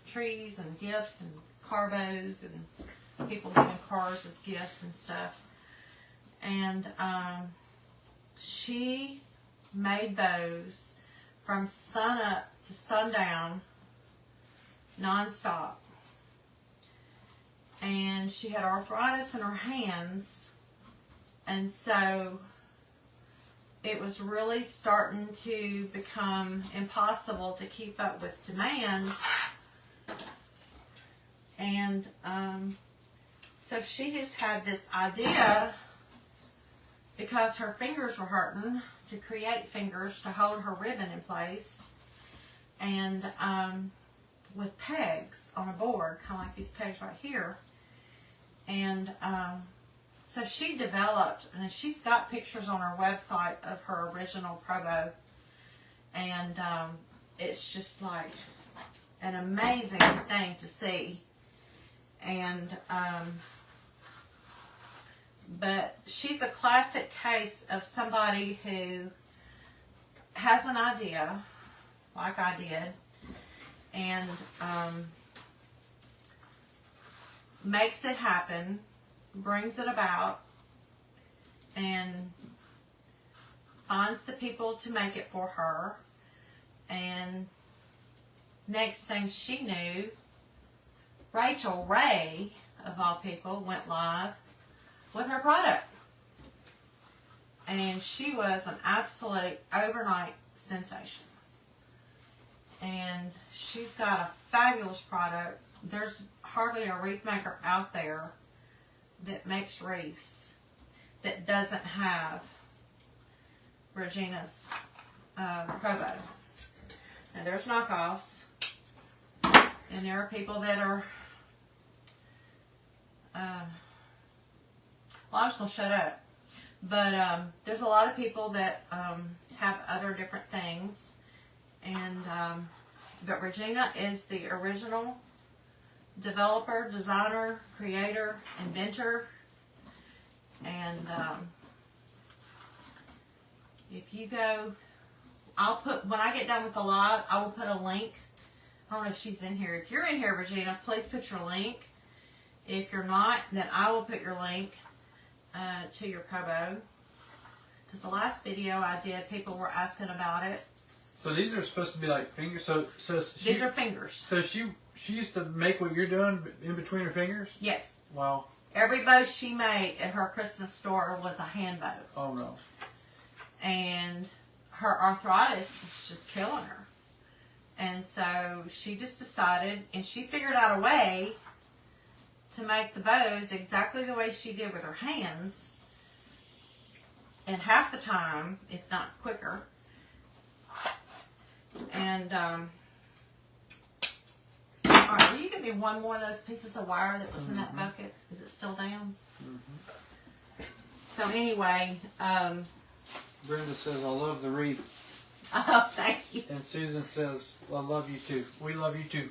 trees and gifts and car bows and people giving cars as gifts and stuff. And she made bows from sun up to sundown non-stop. And she had arthritis in her hands, and so it was really starting to become impossible to keep up with demand. And so she just had this idea, because her fingers were hurting, to create fingers to hold her ribbon in place, and with pegs on a board, kind of like these pegs right here. And so she developed, and she's got pictures on her website of her original Pro Bow, and it's just like an amazing thing to see. And but she's a classic case of somebody who has an idea, like I did, and makes it happen, brings it about, and finds the people to make it for her. And next thing she knew, Rachel Ray, of all people, went live with her product. And she was an absolute overnight sensation. And she's got a fabulous product. There's hardly a wreath maker out there that makes wreaths that doesn't have Regina's Pro Bow. And there's knockoffs. And there are people that are... well, I'm just going to shut up. But there's a lot of people that have other different things. And but Regina is the original developer, designer, creator, inventor. And if you go, I'll put, when I get done with the live, I will put a link. I don't know if she's in here. If you're in here, Regina, please put your link. If you're not, then I will put your link to your Kobo. Because the last video I did, people were asking about it. So these are supposed to be like fingers. So these are fingers. So she used to make what you're doing in between her fingers. Yes. Wow. Every bow she made at her Christmas store was a hand bow. Oh no. And her arthritis was just killing her. And so she just decided, and she figured out a way to make the bows exactly the way she did with her hands. And half the time, if not quicker. And, alright, will you give me one more of those pieces of wire that was in that bucket? Is it still down? Mm-hmm. So anyway, Brenda says, I love the wreath. oh, thank you. And Susan says, I love you too. We love you too.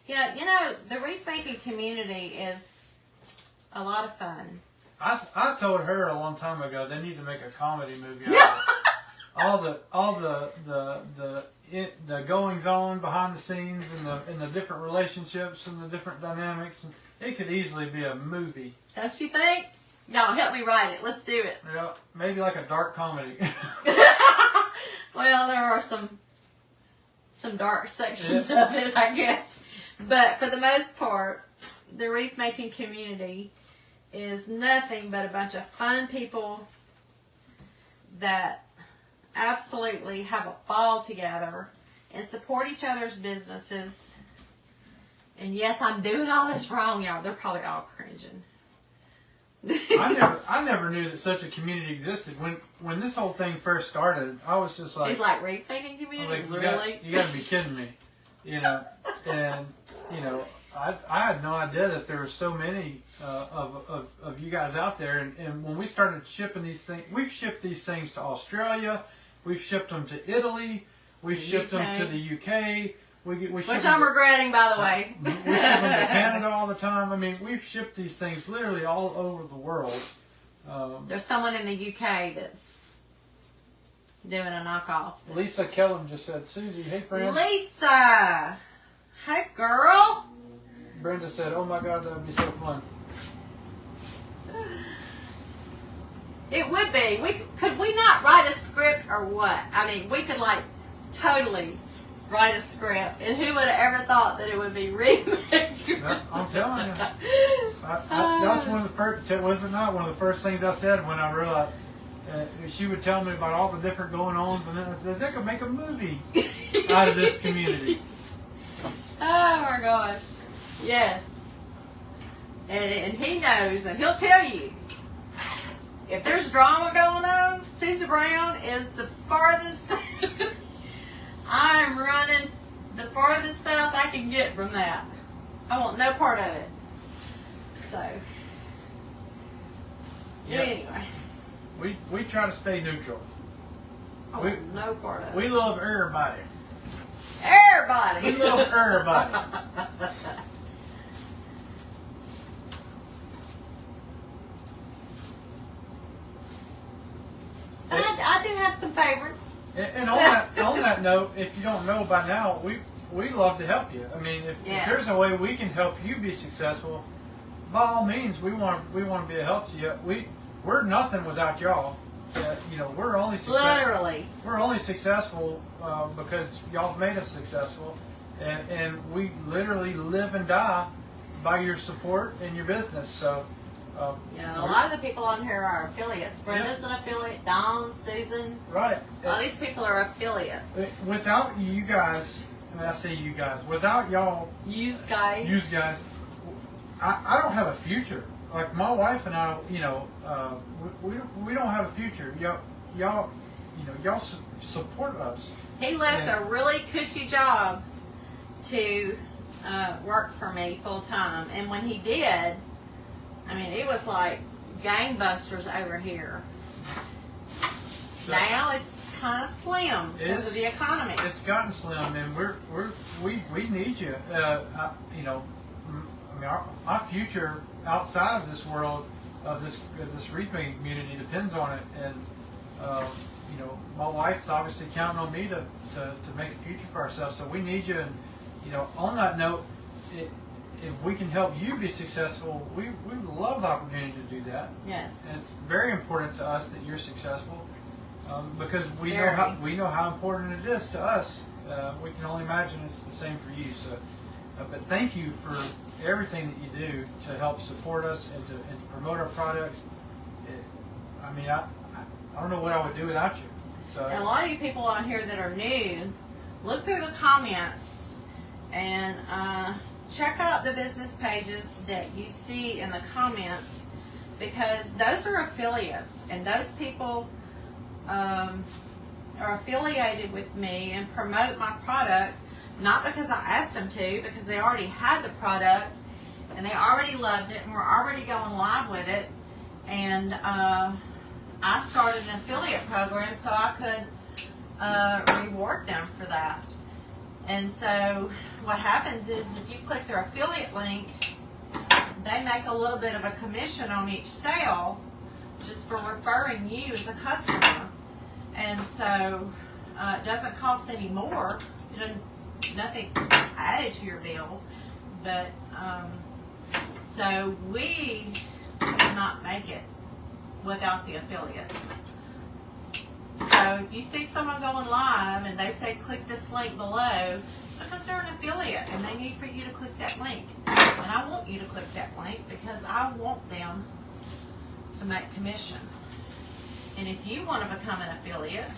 Yeah, you know, the wreath making community is a lot of fun. I told her a long time ago they need to make a comedy movie out of it. all the goings on behind the scenes and the different relationships and the different dynamics, and it could easily be a movie. Don't you think? Y'all help me write it. Let's do it. Yeah, maybe like a dark comedy. Well, there are some dark sections of it, I guess. But for the most part, the wreath making community is nothing but a bunch of fun people that absolutely have a ball together and support each other's businesses. And yes, I'm doing all this wrong, y'all. They're probably all cringing. I never knew that such a community existed. When this whole thing first started, I was just like, it's like wreath making community, like, really? You got to be kidding me, you know. And you know, I had no idea that there were so many of you guys out there. And when we started shipping these things, we've shipped these things to Australia, we've shipped them to Italy, we've shipped them to the UK. Which I'm regretting, by the way. We ship them to Canada all the time. I mean, we've shipped these things literally all over the world. There's someone in the UK that's doing a knockoff. Lisa Kellum just said, Susie, hey friend. Lisa! Hey girl! Brenda said, oh my God, that would be so fun. It would be. Could we not write a script or what? I mean, we could like totally write a script, and who would have ever thought that it would be remakers? I'm telling you, that's one of the first. Was it not one of the first things I said when I realized she would tell me about all the different going-ons, and then I said, "They could make a movie out of this community." Oh my gosh, yes, and he knows, and he'll tell you if there's drama going on. Susie Brown is the farthest. I'm running the farthest south I can get from that. I want no part of it. So, Yep. Anyway. We try to stay neutral. I want no part of it. We love everybody. Everybody! We love everybody. I do have some favorites. And on that note, if you don't know by now, we love to help you. I mean, if there's a way we can help you be successful, by all means, we want to be a help to you. We're nothing without y'all. You know, we're only successful because y'all made us successful, and we literally live and die by your support and your business. So. A lot of the people on here are affiliates. Brenda's an affiliate. Dawn, Susan. Right. All these people are affiliates. Without you guys, and I say you guys, without y'all, Use guys, I don't have a future. Like my wife and I, you know, we don't have a future. Y'all support us. He left a really cushy job to work for me full time, and when he did, I mean, it was like gangbusters over here. So now it's kind of slim because of the economy. It's gotten slim, and we need you. You know, mean, our future outside of this world, of this wreath making community, depends on it. And you know, my wife's obviously counting on me to make a future for ourselves. So we need you. And you know, on that note, if we can help you be successful, we would love the opportunity to do that. Yes. And it's very important to us that you're successful, because we know how important it is to us. We can only imagine it's the same for you. So, but thank you for everything that you do to help support us and to promote our products. I mean, I don't know what I would do without you. So, and a lot of you people on here that are new, look through the comments and check out the business pages that you see in the comments, because those are affiliates, and those people are affiliated with me and promote my product, not because I asked them to, because they already had the product and they already loved it and were already going live with it. And I started an affiliate program so I could reward them for that. And so what happens is, if you click their affiliate link, they make a little bit of a commission on each sale just for referring you as a customer. And so it doesn't cost any more. Nothing added to your bill. But so we cannot make it without the affiliates. So if you see someone going live and they say click this link below, it's because they're an affiliate and they need for you to click that link. And I want you to click that link because I want them to make commission. And if you want to become an affiliate,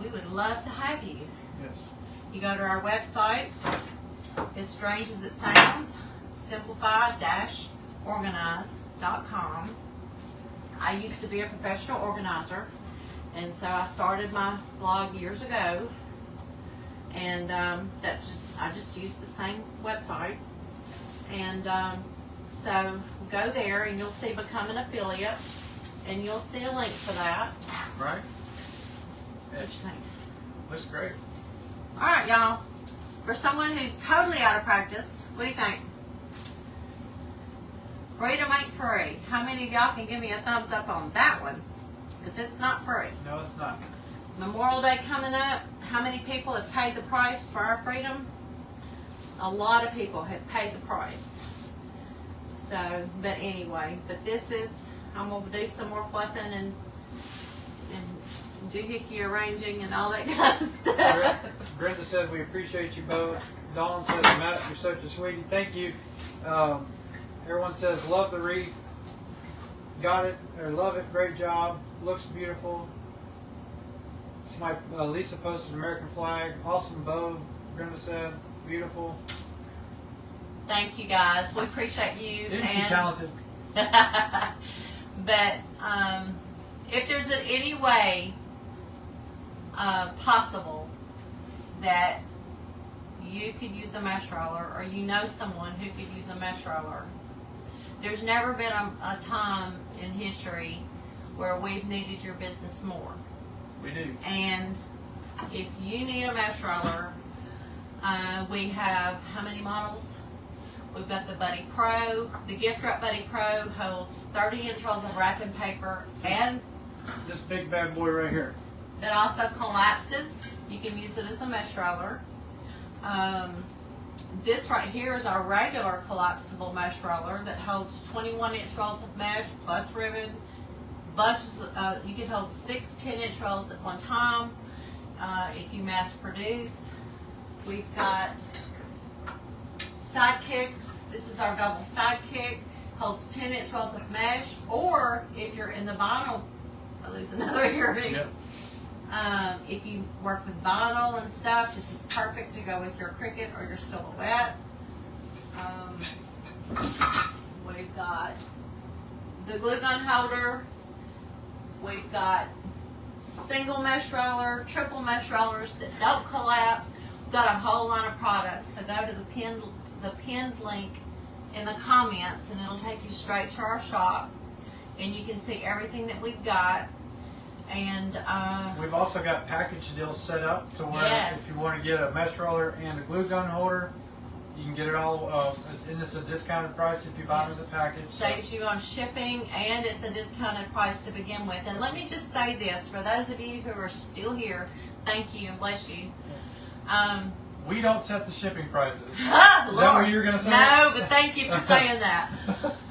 we would love to have you. yes. You go to our website, as strange as it sounds, simplify-organize.com. I used to be a professional organizer, and so I started my blog years ago, and I just used the same website. And so go there and you'll see become an affiliate, and you'll see a link for that. Right. What do you think? Looks great. All right, y'all. For someone who's totally out of practice, what do you think? Freedom ain't free. How many of y'all can give me a thumbs up on that one? Because it's not free. No, it's not. Memorial Day coming up. How many people have paid the price for our freedom? A lot of people have paid the price. So, but anyway, this is, I'm going to do some more fluffing and doohickey arranging and all that kind of stuff. Brenda said we appreciate you both. Dawn says, Matt, you're such a sweetie. Thank you. Everyone says love the wreath. Got it or love it. Great job. Looks beautiful. Lisa posted an American flag. Awesome bow. Brenda said beautiful. Thank you guys. We appreciate you. Isn't she talented? But if there's any way possible that you could use a mesh roller, or you know someone who could use a mesh roller, there's never been a time in history where we've needed your business more. We do. And if you need a mesh roller, we have how many models? We've got the Buddy Pro. The gift wrap Buddy Pro holds 30-inch rolls of wrapping paper, and this big bad boy right here. it also collapses. You can use it as a mesh roller. This right here is our regular collapsible mesh roller that holds 21-inch rolls of mesh plus ribbon. Bunches. You can hold 6 10-inch rolls at one time if you mass produce. We've got sidekicks. This is our double sidekick. Holds 10-inch rolls of mesh. Or if you're in the vinyl, I lose another earring. Yep. If you work with vinyl and stuff, this is perfect to go with your Cricut or your Silhouette. We've got the glue gun holder. We've got single mesh roller, triple mesh rollers that don't collapse. We've got a whole line of products. So go to the pinned link in the comments, and it'll take you straight to our shop, and you can see everything that we've got. And we've also got package deals set up to where yes. if you want to get a mesh roller and a glue gun holder, You can get it all, and it's a discounted price if you buy it as a package. Saves you on shipping, and it's a discounted price to begin with. And let me just say this, for those of you who are still here, thank you and bless you. We don't set the shipping prices. Is Lord, that what you were going to say? No, but thank you for saying that.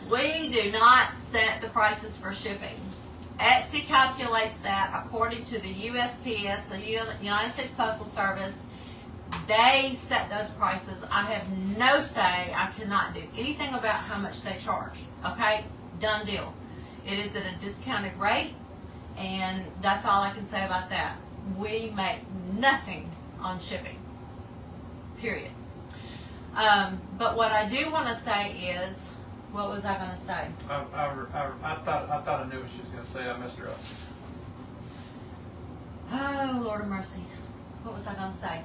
We do not set the prices for shipping. Etsy calculates that according to the USPS, the United States Postal Service. They set those prices. I have no say. I cannot do anything about how much they charge. Okay? Done deal. It is at a discounted rate, and that's all I can say about that. We make nothing on shipping. Period. But what I do want to say is, what was I going to say? I thought I knew what she was going to say. I messed her up. Oh, Lord of mercy. What was I going to say?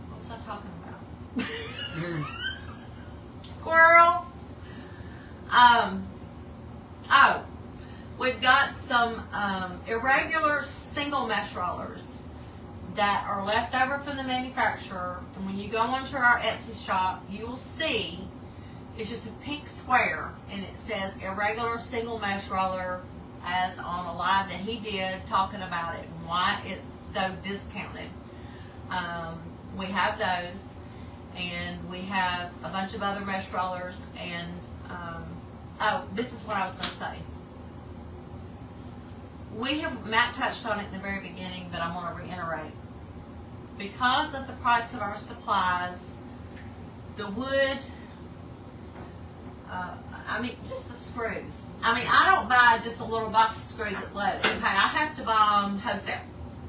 What was I talking about? Squirrel. Oh, we've got some irregular single mesh rollers that are left over from the manufacturer, and when you go onto our Etsy shop, you will see it's just a pink square, and it says irregular single mesh roller, as on a live that he did talking about it and why it's so discounted. We have those, and we have a bunch of other mesh rollers, and this is what I was going to say. Matt touched on it in the very beginning, but I want to reiterate. Because of the price of our supplies, the wood, just the screws. I don't buy just a little box of screws at Lowe's. Okay, I have to buy them wholesale.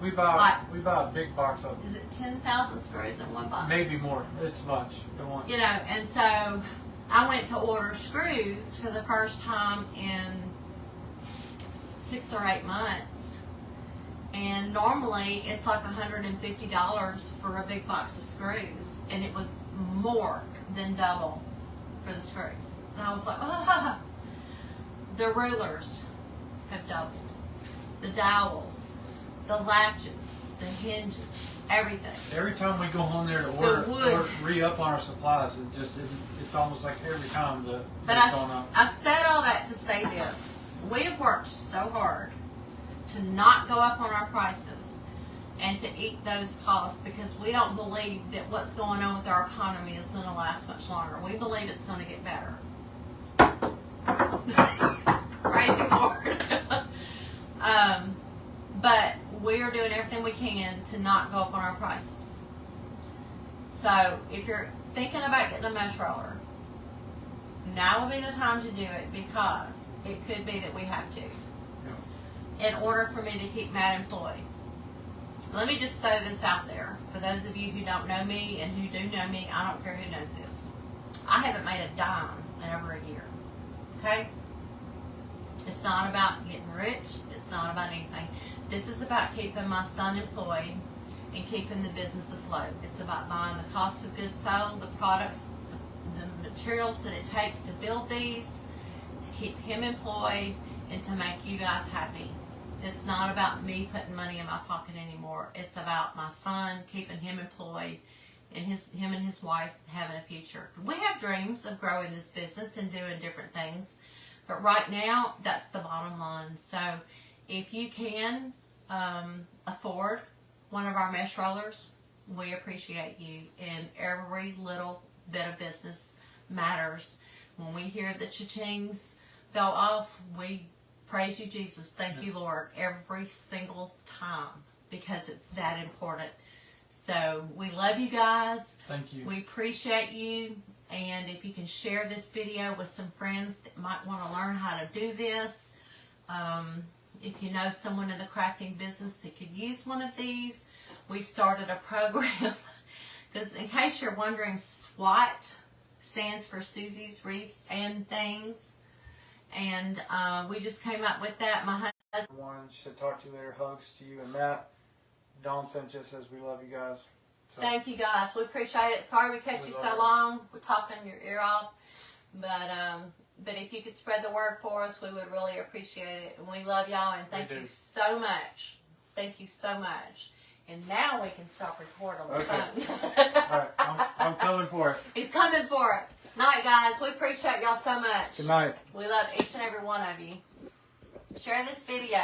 We buy a big box of them. Is it 10,000 screws in one box? Maybe more. It's much. And so I went to order screws for the first time in 6 or 8 months. And normally it's like $150 for a big box of screws. And it was more than double for the screws. And I was like, ah. The rulers have doubled. The dowels, the latches, the hinges, everything. Every time we go on there to re-up on our supplies, it's almost like every time going up. I said all that to say this. We have worked so hard to not go up on our prices and to eat those costs, because we don't believe that what's going on with our economy is going to last much longer. We believe it's going to get better. Praise you, Lord. But we are doing everything we can to not go up on our prices. So if you're thinking about getting a mesh roller, now would be the time to do it, because it could be that we have to, in order for me to keep Matt employed. Let me just throw this out there. For those of you who don't know me and who do know me, I don't care who knows this. I haven't made a dime in over a year. Okay? It's not about getting rich. It's not about anything. This is about keeping my son employed and keeping the business afloat. It's about buying the cost of goods sold, the products, the materials that it takes to build these, to keep him employed, and to make you guys happy. It's not about me putting money in my pocket anymore. It's about my son, keeping him employed, and him and his wife having a future. We have dreams of growing this business and doing different things, but right now, that's the bottom line. So if you can afford one of our mesh rollers, we appreciate you. And every little bit of business matters. When we hear the cha-chings go off, we praise you, Jesus. Thank you, Lord, every single time, because it's that important. So we love you guys. Thank you. We appreciate you. And if you can share this video with some friends that might want to learn how to do this, if you know someone in the crafting business that could use one of these, we've started a program. Because in case you're wondering, SWAT stands for Susie's Wreaths and Things. And we just came up with that. My husband. She said, talk to you later. Hugs to you and Matt. Dawn sent you, says we love you guys. So. Thank you, guys. We appreciate it. Sorry we kept you so long. We're talking your ear off. But if you could spread the word for us, we would really appreciate it. And we love y'all, and thank you so much. Thank you so much. And now we can stop recording on the Okay. phone. All right, I'm coming for it. He's coming for it. Night, guys. We appreciate y'all so much. Good night. We love each and every one of you. Share this video.